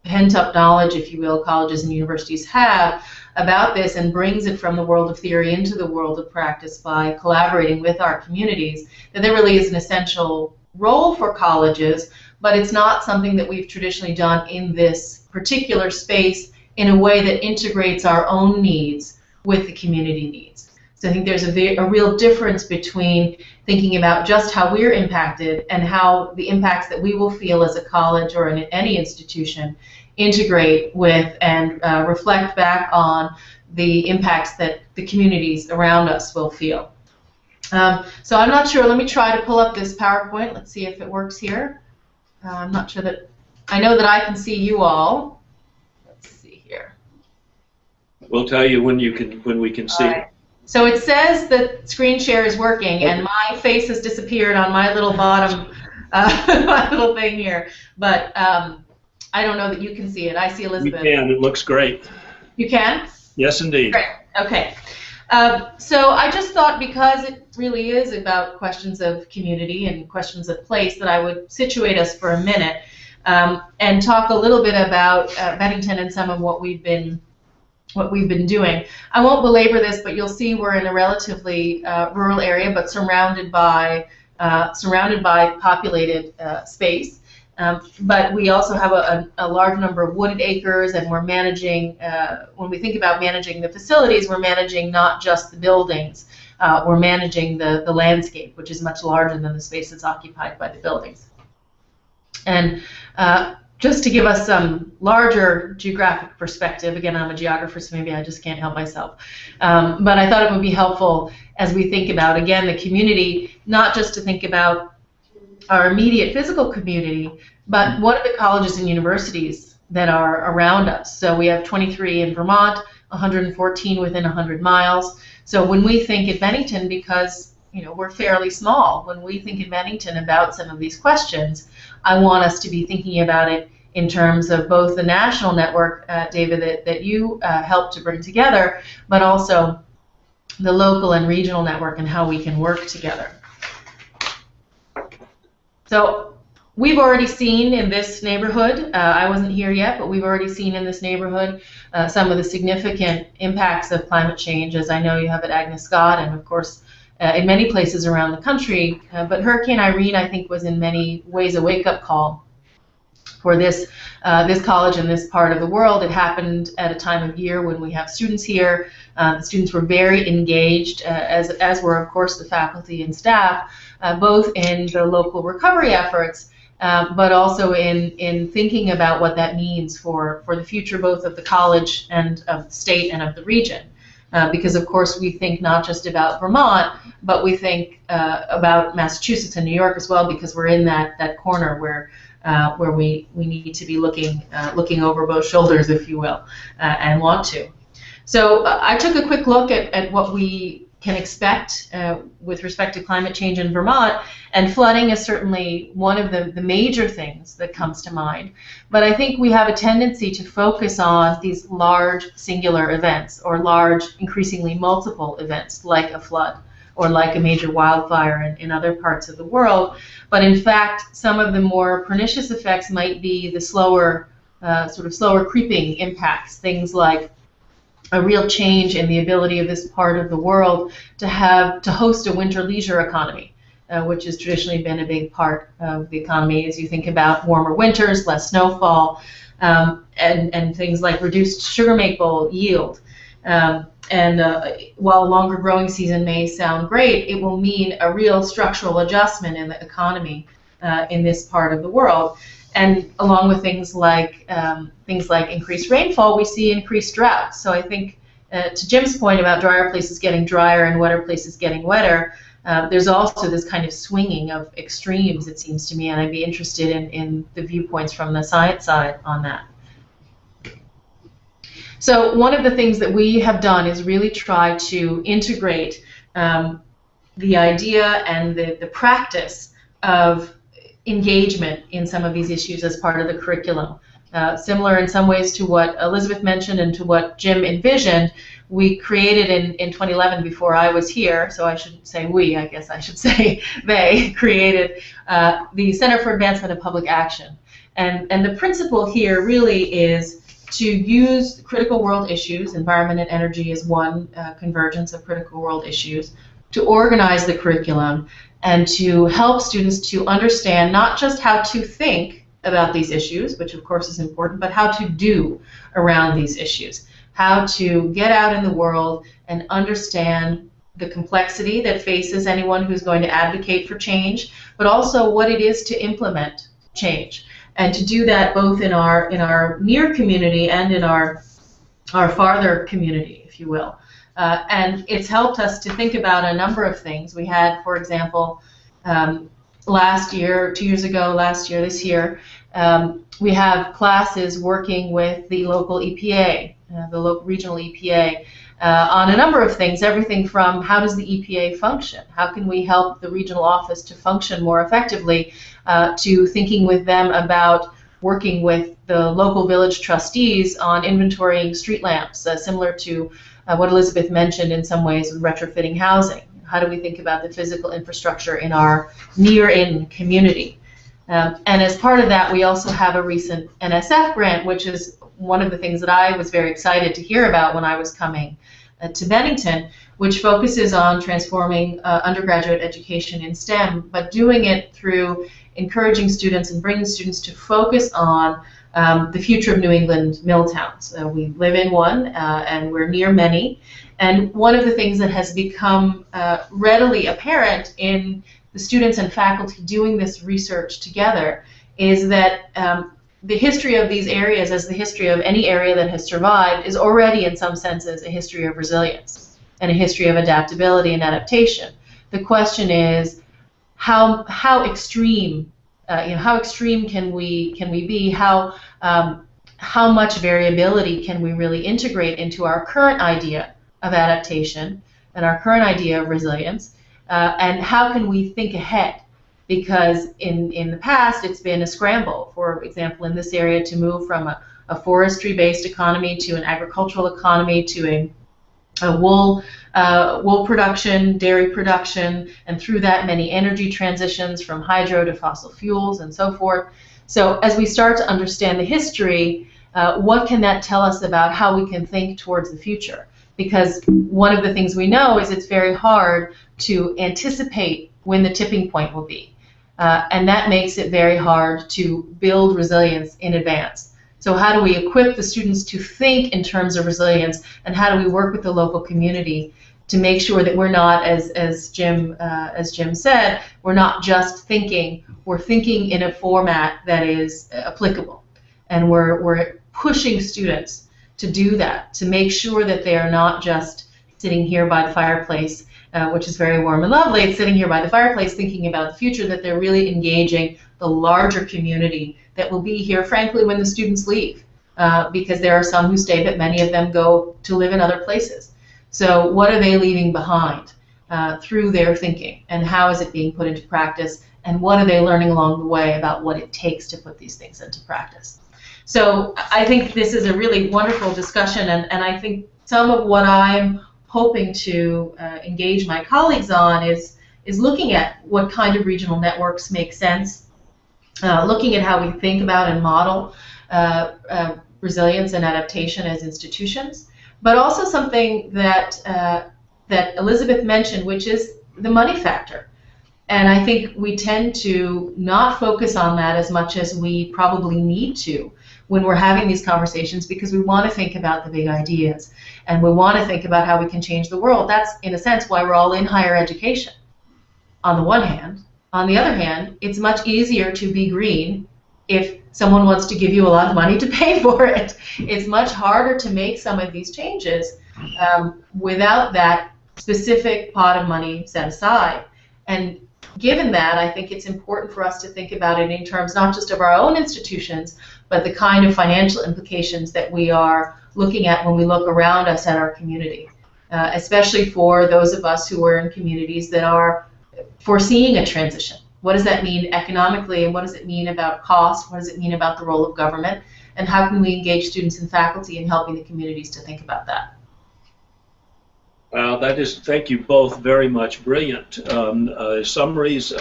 pent-up knowledge, if you will, colleges and universities have about this and brings it from the world of theory into the world of practice by collaborating with our communities, that there really is an essential role for colleges, but it's not something that we've traditionally done in this particular space in a way that integrates our own needs with the community needs. So I think there's a real difference between thinking about just how we're impacted and how the impacts that we will feel as a college or in any institution integrate with and reflect back on the impacts that the communities around us will feel. So I'm not sure. Let me try to pull up this PowerPoint. Let's see if it works here. I'm not sure that I know that I can see you all. Let's see here. We'll tell you when we can see. Right. So it says that screen share is working, and my face has disappeared on my little bottom, my little thing here. But I don't know that you can see it. I see Elizabeth. You can. It looks great. You can? Yes, indeed. Great. Okay. So I just thought, because it really is about questions of community and questions of place, that I would situate us for a minute and talk a little bit about Bennington and some of what we've been doing. I won't belabor this, but you'll see we're in a relatively rural area, but surrounded by populated space. But we also have a large number of wooded acres, and we're managing, when we think about managing the facilities, we're managing not just the buildings, we're managing the landscape, which is much larger than the space that's occupied by the buildings. And just to give us some larger geographic perspective, again, I'm a geographer, so maybe I just can't help myself, but I thought it would be helpful as we think about, again, the community, not just to think about our immediate physical community, but what are the colleges and universities that are around us? So we have 23 in Vermont, 114 within 100 miles. So when we think at Bennington, because we're fairly small, when we think in Bennington about some of these questions, I want us to be thinking about it in terms of both the national network, David, that you helped to bring together, but also the local and regional network and how we can work together. So we've already seen in this neighborhood, I wasn't here yet, but we've already seen in this neighborhood some of the significant impacts of climate change, as I know you have at Agnes Scott, and of course in many places around the country. But Hurricane Irene, I think, was in many ways a wake-up call for this college and this part of the world. It happened at a time of year when we have students here. The students were very engaged, as were, of course, the faculty and staff, both in the local recovery efforts, but also in thinking about what that means for the future, both of the college and of the state and of the region. Because, of course, we think not just about Vermont, but we think about Massachusetts and New York as well, because we're in that corner where we need to be looking over both shoulders, if you will, and want to. So I took a quick look at what we can expect with respect to climate change in Vermont, and flooding is certainly one of the major things that comes to mind. But I think we have a tendency to focus on these large singular events, or large, increasingly multiple events, like a flood or like a major wildfire in other parts of the world. But in fact, some of the more pernicious effects might be the slower creeping impacts, things like a real change in the ability of this part of the world to host a winter leisure economy, which has traditionally been a big part of the economy as you think about warmer winters, less snowfall, and things like reduced sugar maple yield. While a longer growing season may sound great, it will mean a real structural adjustment in the economy in this part of the world. And along with things like increased rainfall, we see increased drought. So I think, to Jim's point about drier places getting drier and wetter places getting wetter, there's also this kind of swinging of extremes, it seems to me, and I'd be interested in the viewpoints from the science side on that. So one of the things that we have done is really try to integrate the idea and the practice of engagement in some of these issues as part of the curriculum. Similar in some ways to what Elizabeth mentioned and to what Jim envisioned, we created in 2011, before I was here, so I shouldn't say we, I guess I should say they, created the Center for Advancement of Public Action. And the principle here really is to use critical world issues. Environment and energy is one convergence of critical world issues. to organize the curriculum and to help students to understand not just how to think about these issues, which of course is important, but how to do around these issues, how to get out in the world and understand the complexity that faces anyone who's going to advocate for change, but also what it is to implement change, and to do that both in our near community and in our farther community, if you will. And it's helped us to think about a number of things. We had, for example, last year, 2 years ago, last year, this year, we have classes working with the local EPA, the local regional EPA, on a number of things, everything from how does the EPA function, how can we help the regional office to function more effectively, to thinking with them about working with the local village trustees on inventorying street lamps, similar to what Elizabeth mentioned in some ways with retrofitting housing. How do we think about the physical infrastructure in our near-in community? And as part of that, we also have a recent NSF grant, which is one of the things that I was very excited to hear about when I was coming to Bennington, which focuses on transforming undergraduate education in STEM, but doing it through encouraging students and bringing students to focus on the future of New England mill towns. We live in one, and we're near many. And one of the things that has become readily apparent in the students and faculty doing this research together is that the history of these areas, as the history of any area that has survived, is already in some senses a history of resilience and a history of adaptability and adaptation. The question is how extreme, how extreme can we be? How much variability can we really integrate into our current idea of adaptation and our current idea of resilience? And how can we think ahead? Because in the past, it's been a scramble, for example, in this area, to move from a forestry-based economy to an agricultural economy to a wool production, dairy production, and through that many energy transitions from hydro to fossil fuels and so forth. So as we start to understand the history, what can that tell us about how we can think towards the future? Because one of the things we know is it's very hard to anticipate when the tipping point will be. And that makes it very hard to build resilience in advance. So how do we equip the students to think in terms of resilience, and how do we work with the local community to make sure that we're not, as Jim said, we're not just thinking, we're thinking in a format that is applicable. And we're pushing students to do that, to make sure that they are not just sitting here by the fireplace, which is very warm and lovely. It's sitting here by the fireplace thinking about the future, that they're really engaging the larger community that will be here, frankly, when the students leave, because there are some who stay, but many of them go to live in other places. So what are they leaving behind through their thinking, and how is it being put into practice, and what are they learning along the way about what it takes to put these things into practice? So I think this is a really wonderful discussion, and I think some of what I'm hoping to engage my colleagues on is looking at what kind of regional networks make sense, looking at how we think about and model resilience and adaptation as institutions, but also something that that Elizabeth mentioned, which is the money factor. And I think we tend to not focus on that as much as we probably need to when we're having these conversations, because we want to think about the big ideas and we want to think about how we can change the world. That's, in a sense, why we're all in higher education, on the one hand. On the other hand, it's much easier to be green if someone wants to give you a lot of money to pay for it. It's much harder to make some of these changes without that specific pot of money set aside. And given that, I think it's important for us to think about it in terms not just of our own institutions, but the kind of financial implications that we are looking at when we look around us at our community, especially for those of us who are in communities that are foreseeing a transition. What does that mean economically, and what does it mean about cost? What does it mean about the role of government? And how can we engage students and faculty in helping the communities to think about that? Well, that is, thank you both very much. Brilliant summaries.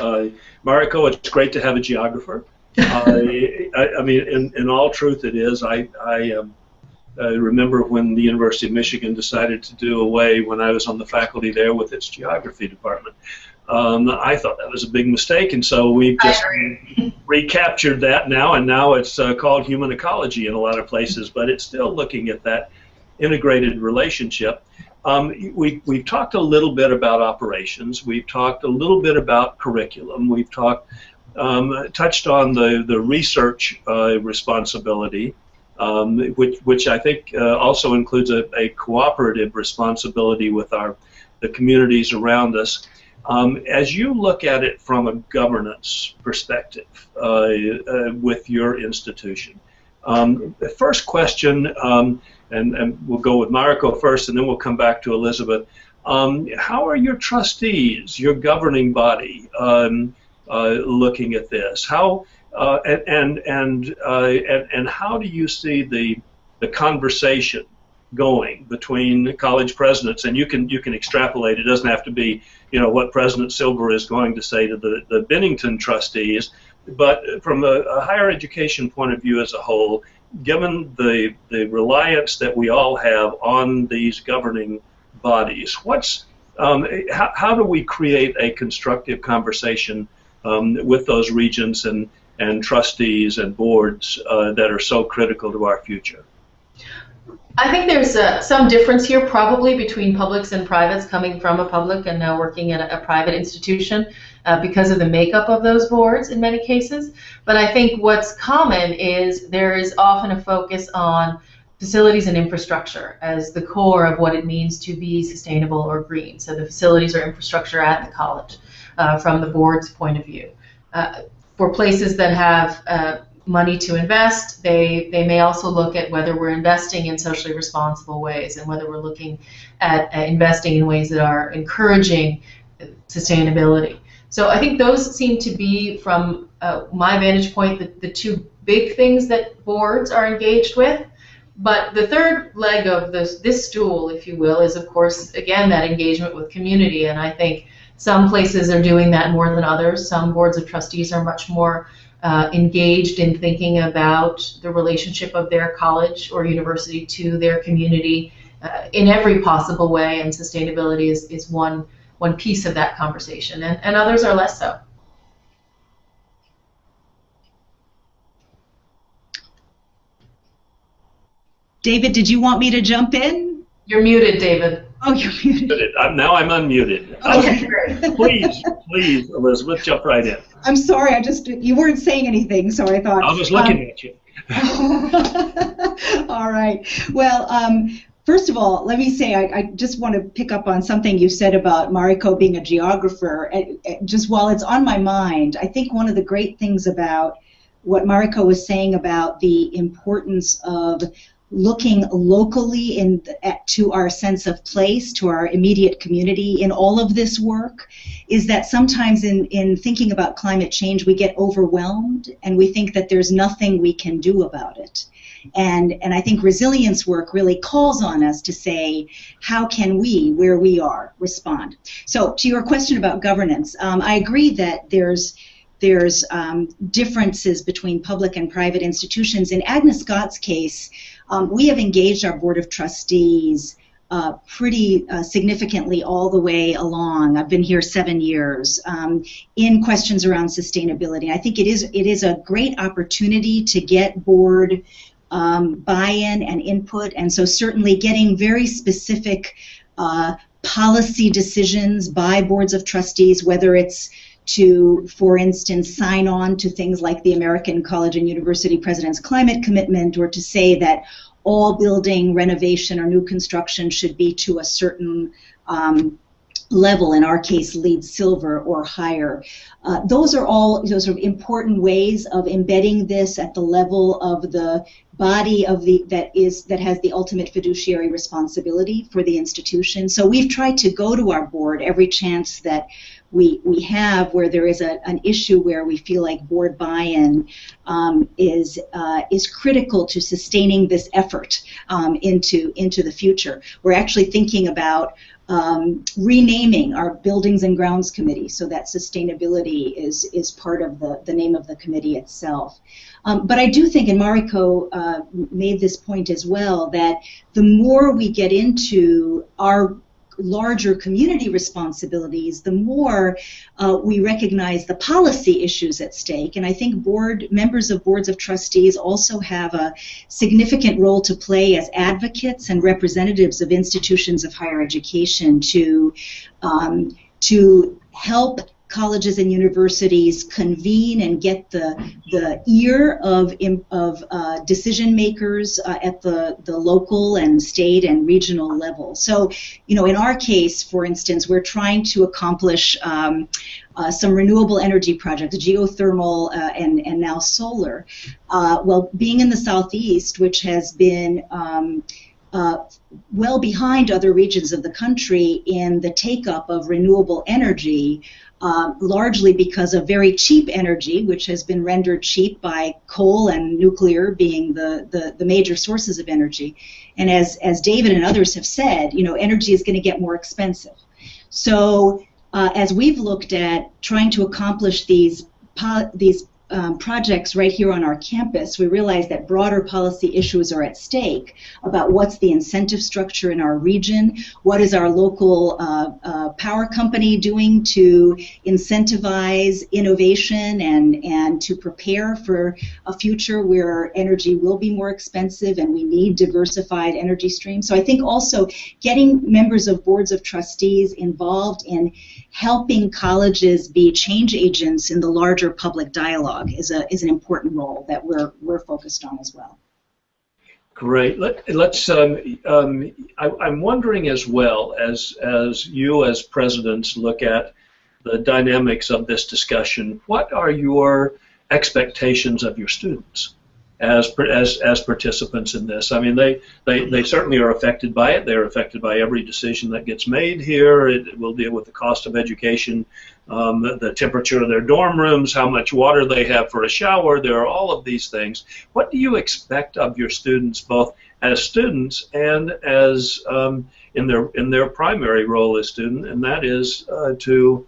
Mariko, it's great to have a geographer. I mean, in all truth, it is. I remember when the University of Michigan decided to do away, when I was on the faculty there, with its geography department. I thought that was a big mistake, and so we've just recaptured that now, and now it's called human ecology in a lot of places, but it's still looking at that integrated relationship. We've talked a little bit about operations. We've talked a little bit about curriculum. We've touched on the research responsibility, which I think also includes a cooperative responsibility with the communities around us. As you look at it from a governance perspective with your institution, the first question, and we'll go with Mariko first, and then we'll come back to Elizabeth. How are your trustees, your governing body, looking at this? How and how do you see the conversation going between college presidents? And you can extrapolate. It doesn't have to be, what President Silver is going to say to the Bennington trustees, but from a higher education point of view as a whole, given the reliance that we all have on these governing bodies, how do we create a constructive conversation with those regents and trustees and boards that are so critical to our future? I think there's some difference here probably between publics and privates, coming from a public and now working at a private institution because of the makeup of those boards in many cases. But I think what's common is there is often a focus on facilities and infrastructure as the core of what it means to be sustainable or green. So the facilities or infrastructure at the college from the board's point of view. For places that have money to invest, they may also look at whether we're investing in socially responsible ways and whether we're looking at investing in ways that are encouraging sustainability. So I think those seem to be, from my vantage point, the two big things that boards are engaged with. But the third leg of this stool, if you will, is of course, again, that engagement with community. And I think some places are doing that more than others. Some boards of trustees are much more engaged in thinking about the relationship of their college or university to their community in every possible way, and sustainability is one piece of that conversation, and others are less so. David, did you want me to jump in? You're muted, David. Oh, you're muted. Now I'm unmuted. Okay. Please, Elizabeth, jump right in. I'm sorry, you weren't saying anything, so I thought. I was looking at you. All right. Well, first of all, let me say I just want to pick up on something you said about Mariko being a geographer. Just while it's on my mind, I think one of the great things about what Mariko was saying about the importance of looking locally to our sense of place, to our immediate community in all of this work, is that sometimes in thinking about climate change we get overwhelmed and we think that there's nothing we can do about it. And I think resilience work really calls on us to say, how can we, where we are, respond? So to your question about governance, I agree that there's differences between public and private institutions. In Agnes Scott's case, we have engaged our Board of Trustees pretty significantly all the way along. I've been here 7 years in questions around sustainability. I think it is a great opportunity to get board buy-in and input, and so certainly getting very specific policy decisions by boards of trustees, whether it's to, for instance, sign on to things like the American College and University President's Climate Commitment, or to say that all building renovation or new construction should be to a certain level, in our case LEED Silver or higher. Those are important ways of embedding this at the level of the body of that has the ultimate fiduciary responsibility for the institution. So we've tried to go to our board every chance that we have where there is an issue where we feel like board buy-in is critical to sustaining this effort into the future. We're actually thinking about renaming our Buildings and Grounds Committee so that sustainability is part of the name of the committee itself. But I do think, and Mariko made this point as well, that the more we get into our larger community responsibilities, the more we recognize the policy issues at stake. And I think members of boards of trustees also have a significant role to play as advocates and representatives of institutions of higher education to help colleges and universities convene and get the ear of decision makers at the local and state and regional level. So, in our case, for instance, we're trying to accomplish some renewable energy projects, geothermal and now solar. Well, being in the Southeast, which has been well behind other regions of the country in the take-up of renewable energy, largely because of very cheap energy, which has been rendered cheap by coal and nuclear being the major sources of energy. And as David and others have said, energy is going to get more expensive. So as we've looked at trying to accomplish these projects right here on our campus, we realize that broader policy issues are at stake about what's the incentive structure in our region, what is our local power company doing to incentivize innovation and to prepare for a future where energy will be more expensive and we need diversified energy streams. So I think also getting members of boards of trustees involved in helping colleges be change agents in the larger public dialogue is an important role that we're focused on as well. Great. Let's. I'm wondering as well as you as presidents look at the dynamics of this discussion. What are your expectations of your students as participants in this? I mean, they certainly are affected by it. They're affected by every decision that gets made here. It will deal with the cost of education, the temperature of their dorm rooms, how much water they have for a shower. There are all of these things. What do you expect of your students, both as students and as in their primary role as student, and that is to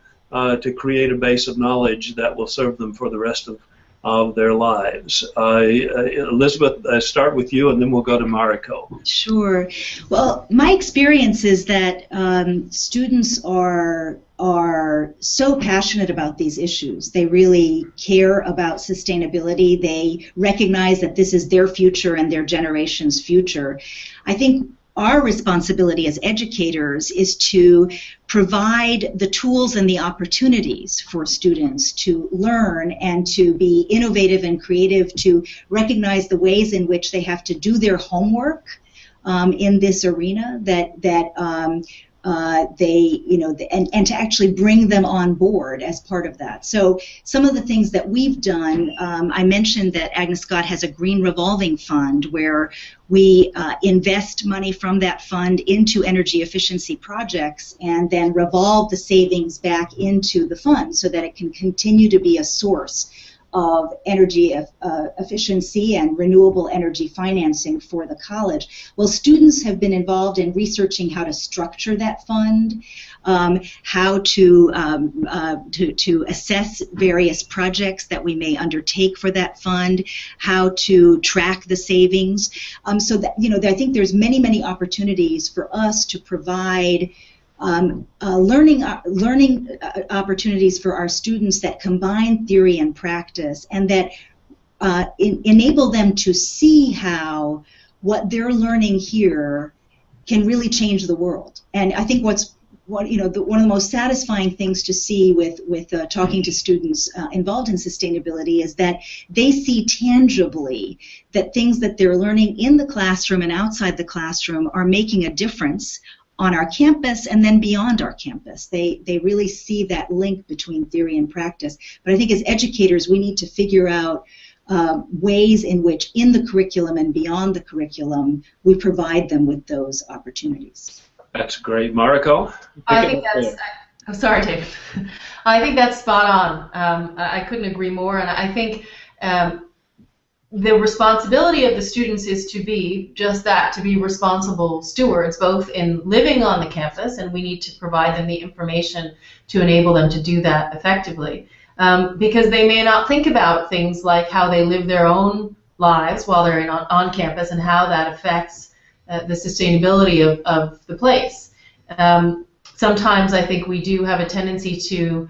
create a base of knowledge that will serve them for the rest of their lives? Elizabeth, start with you, and then we'll go to Mariko. Sure. Well, my experience is that students are so passionate about these issues. They really care about sustainability. They recognize that this is their future and their generation's future. I think our responsibility as educators is to provide the tools and the opportunities for students to learn and to be innovative and creative, to recognize the ways in which they have to do their homework in this arena, and to actually bring them on board as part of that. So some of the things that we've done, I mentioned that Agnes Scott has a green revolving fund where we invest money from that fund into energy efficiency projects and then revolve the savings back into the fund so that it can continue to be a source of energy efficiency and renewable energy financing for the college. Well, students have been involved in researching how to structure that fund, how to assess various projects that we may undertake for that fund, how to track the savings. So that I think there's many opportunities for us to provide learning opportunities for our students that combine theory and practice, and that enable them to see how what they're learning here can really change the world. And I think one of the most satisfying things to see with talking to students involved in sustainability is that they see tangibly that things that they're learning in the classroom and outside the classroom are making a difference on our campus and then beyond our campus. They really see that link between theory and practice. But I think as educators, we need to figure out ways in which in the curriculum and beyond the curriculum, we provide them with those opportunities. That's great. Mariko? I think that's, I'm sorry, David. I think that's spot on. I couldn't agree more. And I think the responsibility of the students is to be just that, to be responsible stewards, both in living on the campus, and we need to provide them the information to enable them to do that effectively. Because they may not think about things like how they live their own lives while they're on campus and how that affects the sustainability of the place. Sometimes I think we do have a tendency to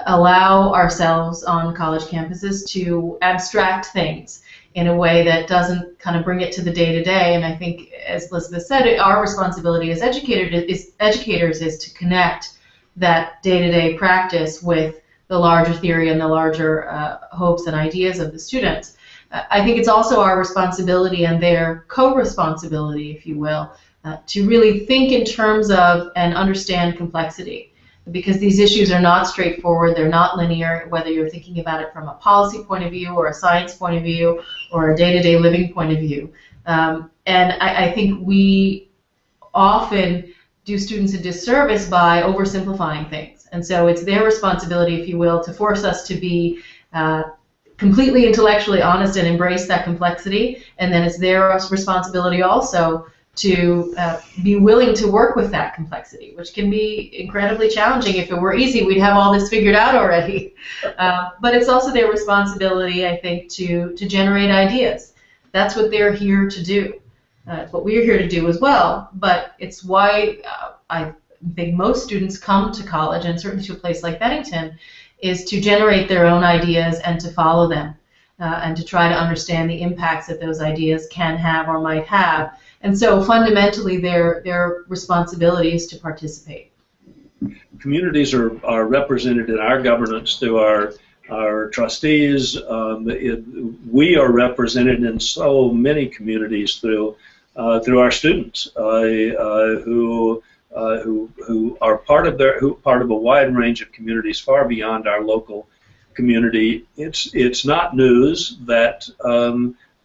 allow ourselves on college campuses to abstract things in a way that doesn't kind of bring it to the day-to-day. And I think, as Elizabeth said, our responsibility as educators is to connect that day-to-day practice with the larger theory and the larger hopes and ideas of the students. I think it's also our responsibility and their co-responsibility, if you will, to really think in terms of and understand complexity. Because these issues are not straightforward, they're not linear, whether you're thinking about it from a policy point of view or a science point of view or a day-to-day living point of view. And I think we often do students a disservice by oversimplifying things. And so it's their responsibility, if you will, to force us to be completely intellectually honest and embrace that complexity. And then it's their responsibility also to be willing to work with that complexity, which can be incredibly challenging. If it were easy, we'd have all this figured out already. But it's also their responsibility, I think, to generate ideas. That's what they're here to do. It's what we're here to do as well, but it's why I think most students come to college, and certainly to a place like Bennington, is to generate their own ideas and to follow them, and to try to understand the impacts that those ideas can have or might have. And so fundamentally their responsibility is to participate. Communities are represented in our governance through our trustees. We are represented in so many communities through our students who are part of a wide range of communities far beyond our local community. It's not news that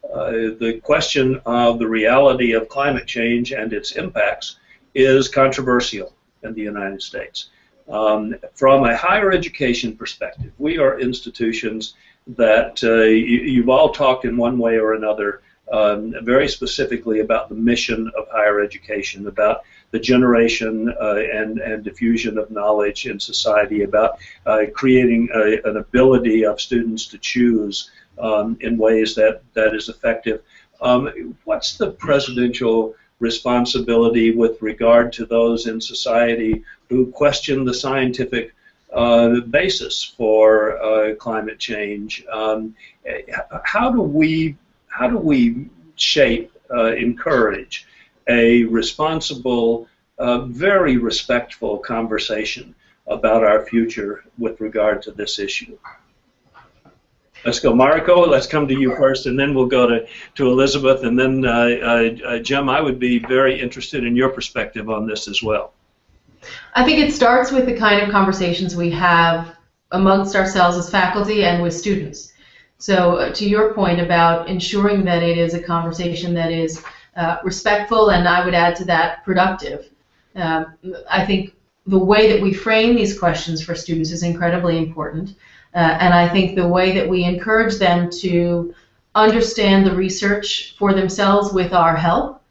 the question of the reality of climate change and its impacts is controversial in the United States. From a higher education perspective, we are institutions that you've all talked in one way or another very specifically about the mission of higher education, about the generation and diffusion of knowledge in society, about creating an ability of students to choose in ways that is effective. What's the presidential responsibility with regard to those in society who question the scientific basis for climate change? How do we shape, encourage a responsible, very respectful conversation about our future with regard to this issue? Let's go, Mariko. Let's come to you first, and then we'll go to Elizabeth, and then Jim. I would be very interested in your perspective on this as well. I think it starts with the kind of conversations we have amongst ourselves as faculty and with students. So to your point about ensuring that it is a conversation that is respectful, and I would add to that productive. I think the way that we frame these questions for students is incredibly important. And I think the way that we encourage them to understand the research for themselves with our help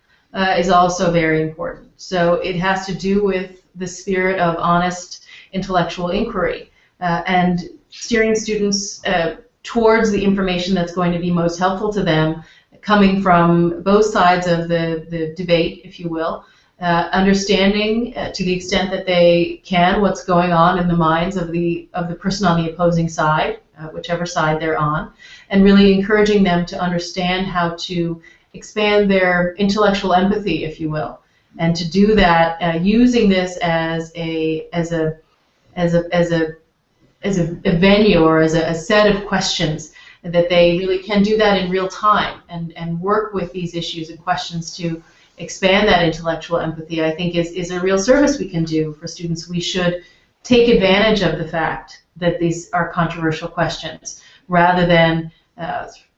is also very important. So it has to do with the spirit of honest intellectual inquiry and steering students towards the information that's going to be most helpful to them, coming from both sides of the debate, if you will. Understanding to the extent that they can what's going on in the minds of the person on the opposing side, whichever side they're on, and really encouraging them to understand how to expand their intellectual empathy, if you will, and to do that using this as a venue or as a set of questions, that they really can do that in real time and work with these issues and questions to expand that intellectual empathy. I think is a real service we can do for students. We should take advantage of the fact that these are controversial questions rather than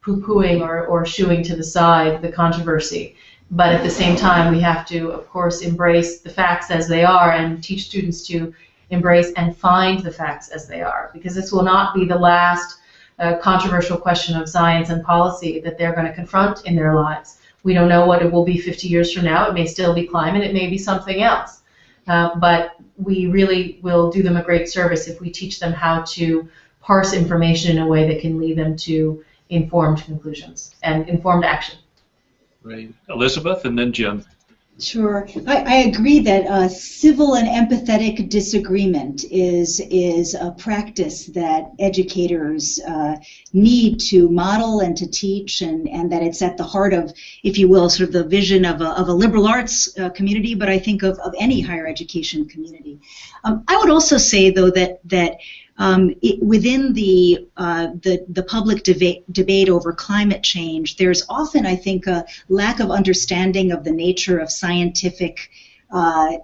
poo-pooing or shooing to the side the controversy. But at the same time, we have to, of course, embrace the facts as they are and teach students to embrace and find the facts as they are, because this will not be the last a controversial question of science and policy that they're going to confront in their lives. We don't know what it will be 50 years from now. It may still be climate. It may be something else. But we really will do them a great service if we teach them how to parse information in a way that can lead them to informed conclusions and informed action. Right. Elizabeth, and then Jim. Sure. I agree that civil and empathetic disagreement is a practice that educators need to model and to teach, and that it's at the heart of, if you will, sort of the vision of a liberal arts community, but I think of any higher education community. I would also say, though, that within the public debate over climate change, there's often, I think, a lack of understanding of the nature of scientific of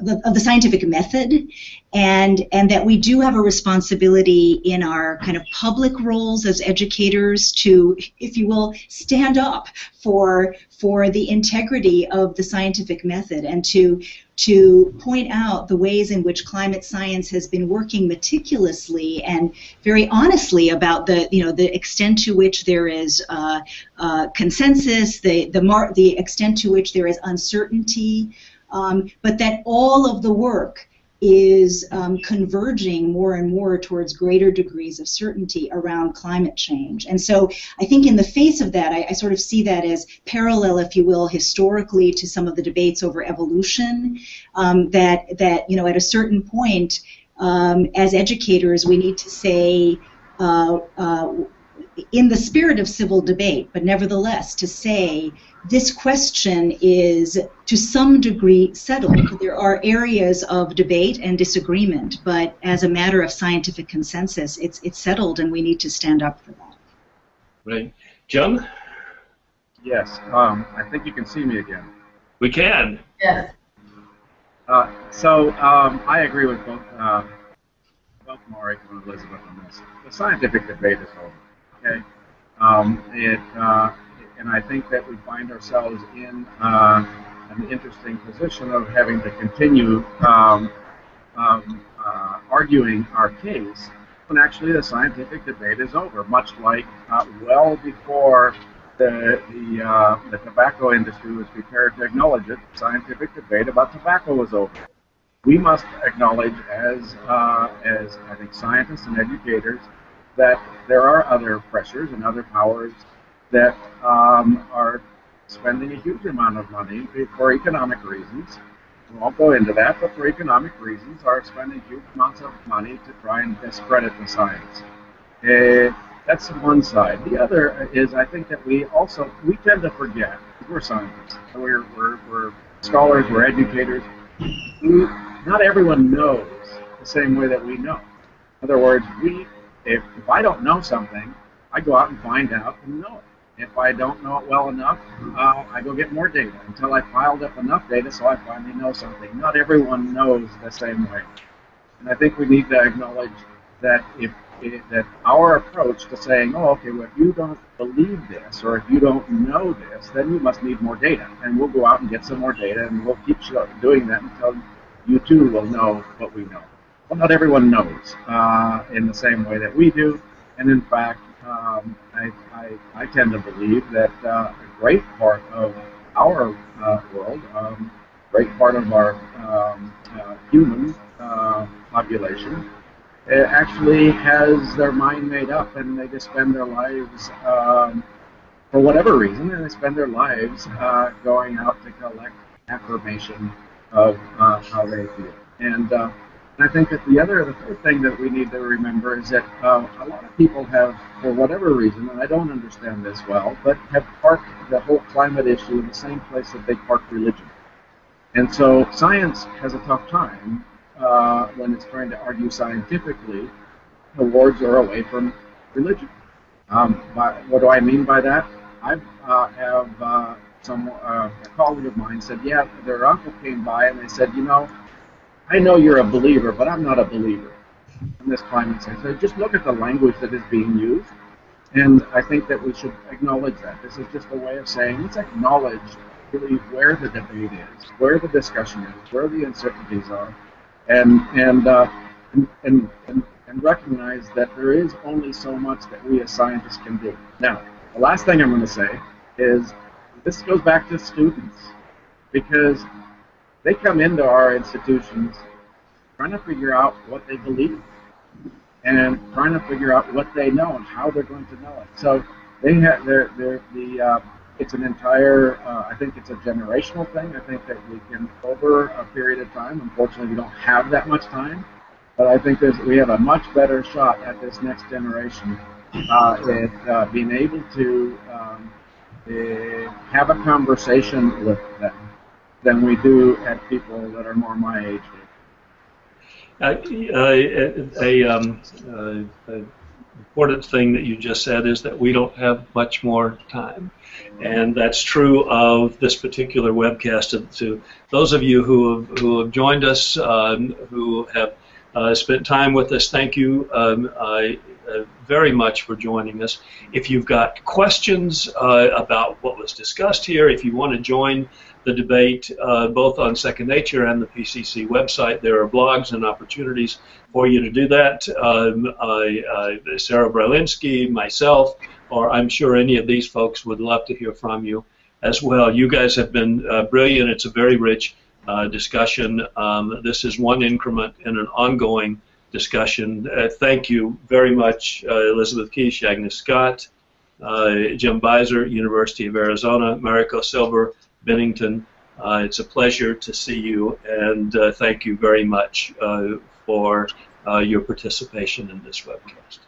the scientific method, and that we do have a responsibility in our kind of public roles as educators to, if you will, stand up for the integrity of the scientific method, and to point out the ways in which climate science has been working meticulously and very honestly about the extent to which there is consensus, the extent to which there is uncertainty, but that all of the work is converging more and more towards greater degrees of certainty around climate change. And so I think in the face of that, I sort of see that as parallel, if you will, historically to some of the debates over evolution, that at a certain point, as educators, we need to say, in the spirit of civil debate, but nevertheless to say, this question is to some degree settled. There are areas of debate and disagreement, but as a matter of scientific consensus, it's settled, and we need to stand up for that. Right. Jim? Yes. I think you can see me again. We can. Yes. So I agree with both Marek and Elizabeth on this. The scientific debate is over. Okay. And I think that we find ourselves in an interesting position of having to continue arguing our case when actually the scientific debate is over, much like well before the tobacco industry was prepared to acknowledge it, the scientific debate about tobacco was over. We must acknowledge as I think scientists and educators that there are other pressures and other powers that are spending a huge amount of money for economic reasons. We won't go into that, but for economic reasons are spending huge amounts of money to try and discredit the science. That's one side. The other is, I think that we tend to forget, we're scientists, we're scholars, we're educators. Not everyone knows the same way that we know. In other words, if I don't know something, I go out and find out and know it. If I don't know it well enough, I go get more data until I piled up enough data so I finally know something. Not everyone knows the same way. And I think we need to acknowledge that that our approach to saying, oh, okay, well, if you don't believe this or if you don't know this, then you must need more data. And we'll go out and get some more data, and we'll keep doing that until you too will know what we know. Well, not everyone knows in the same way that we do. And in fact, I tend to believe that a great part of our world, great part of our human population, actually has their mind made up, and they just spend their lives, for whatever reason, and they spend their lives going out to collect affirmation of how they feel. And I think that the third thing that we need to remember is that a lot of people have, for whatever reason, and I don't understand this well, but have parked the whole climate issue in the same place that they park religion. And so science has a tough time when it's trying to argue scientifically towards or away from religion. What do I mean by that? I have a colleague of mine said, yeah, their uncle came by and they said, I know you're a believer, but I'm not a believer in this climate change. So just look at the language that is being used, and I think that we should acknowledge that. This is just a way of saying, let's acknowledge really where the debate is, where the discussion is, where the uncertainties are, and and recognize that there is only so much that we as scientists can do. Now, the last thing I'm going to say is this goes back to students, because they come into our institutions trying to figure out what they believe and trying to figure out what they know and how they're going to know it. So they have it's an entire, I think it's a generational thing. I think that we can, over a period of time, unfortunately we don't have that much time, but I think we have a much better shot at this next generation at being able to have a conversation with them than we do at people that are more my age. Important thing that you just said is that we don't have much more time, and that's true of this particular webcast. To those of you who have joined us, who have spent time with us, thank you very much for joining us. If you've got questions about what was discussed here, if you want to join the debate both on Second Nature and the PCC website, there are blogs and opportunities for you to do that. Sarah Bralinsky, myself, or I'm sure any of these folks would love to hear from you as well. You guys have been brilliant. It's a very rich discussion. This is one increment in an ongoing discussion. Thank you very much, Elizabeth Keish, Agnes Scott, Jim Buizer, University of Arizona, Mariko Silver, Bennington. It's a pleasure to see you, and thank you very much for your participation in this webcast.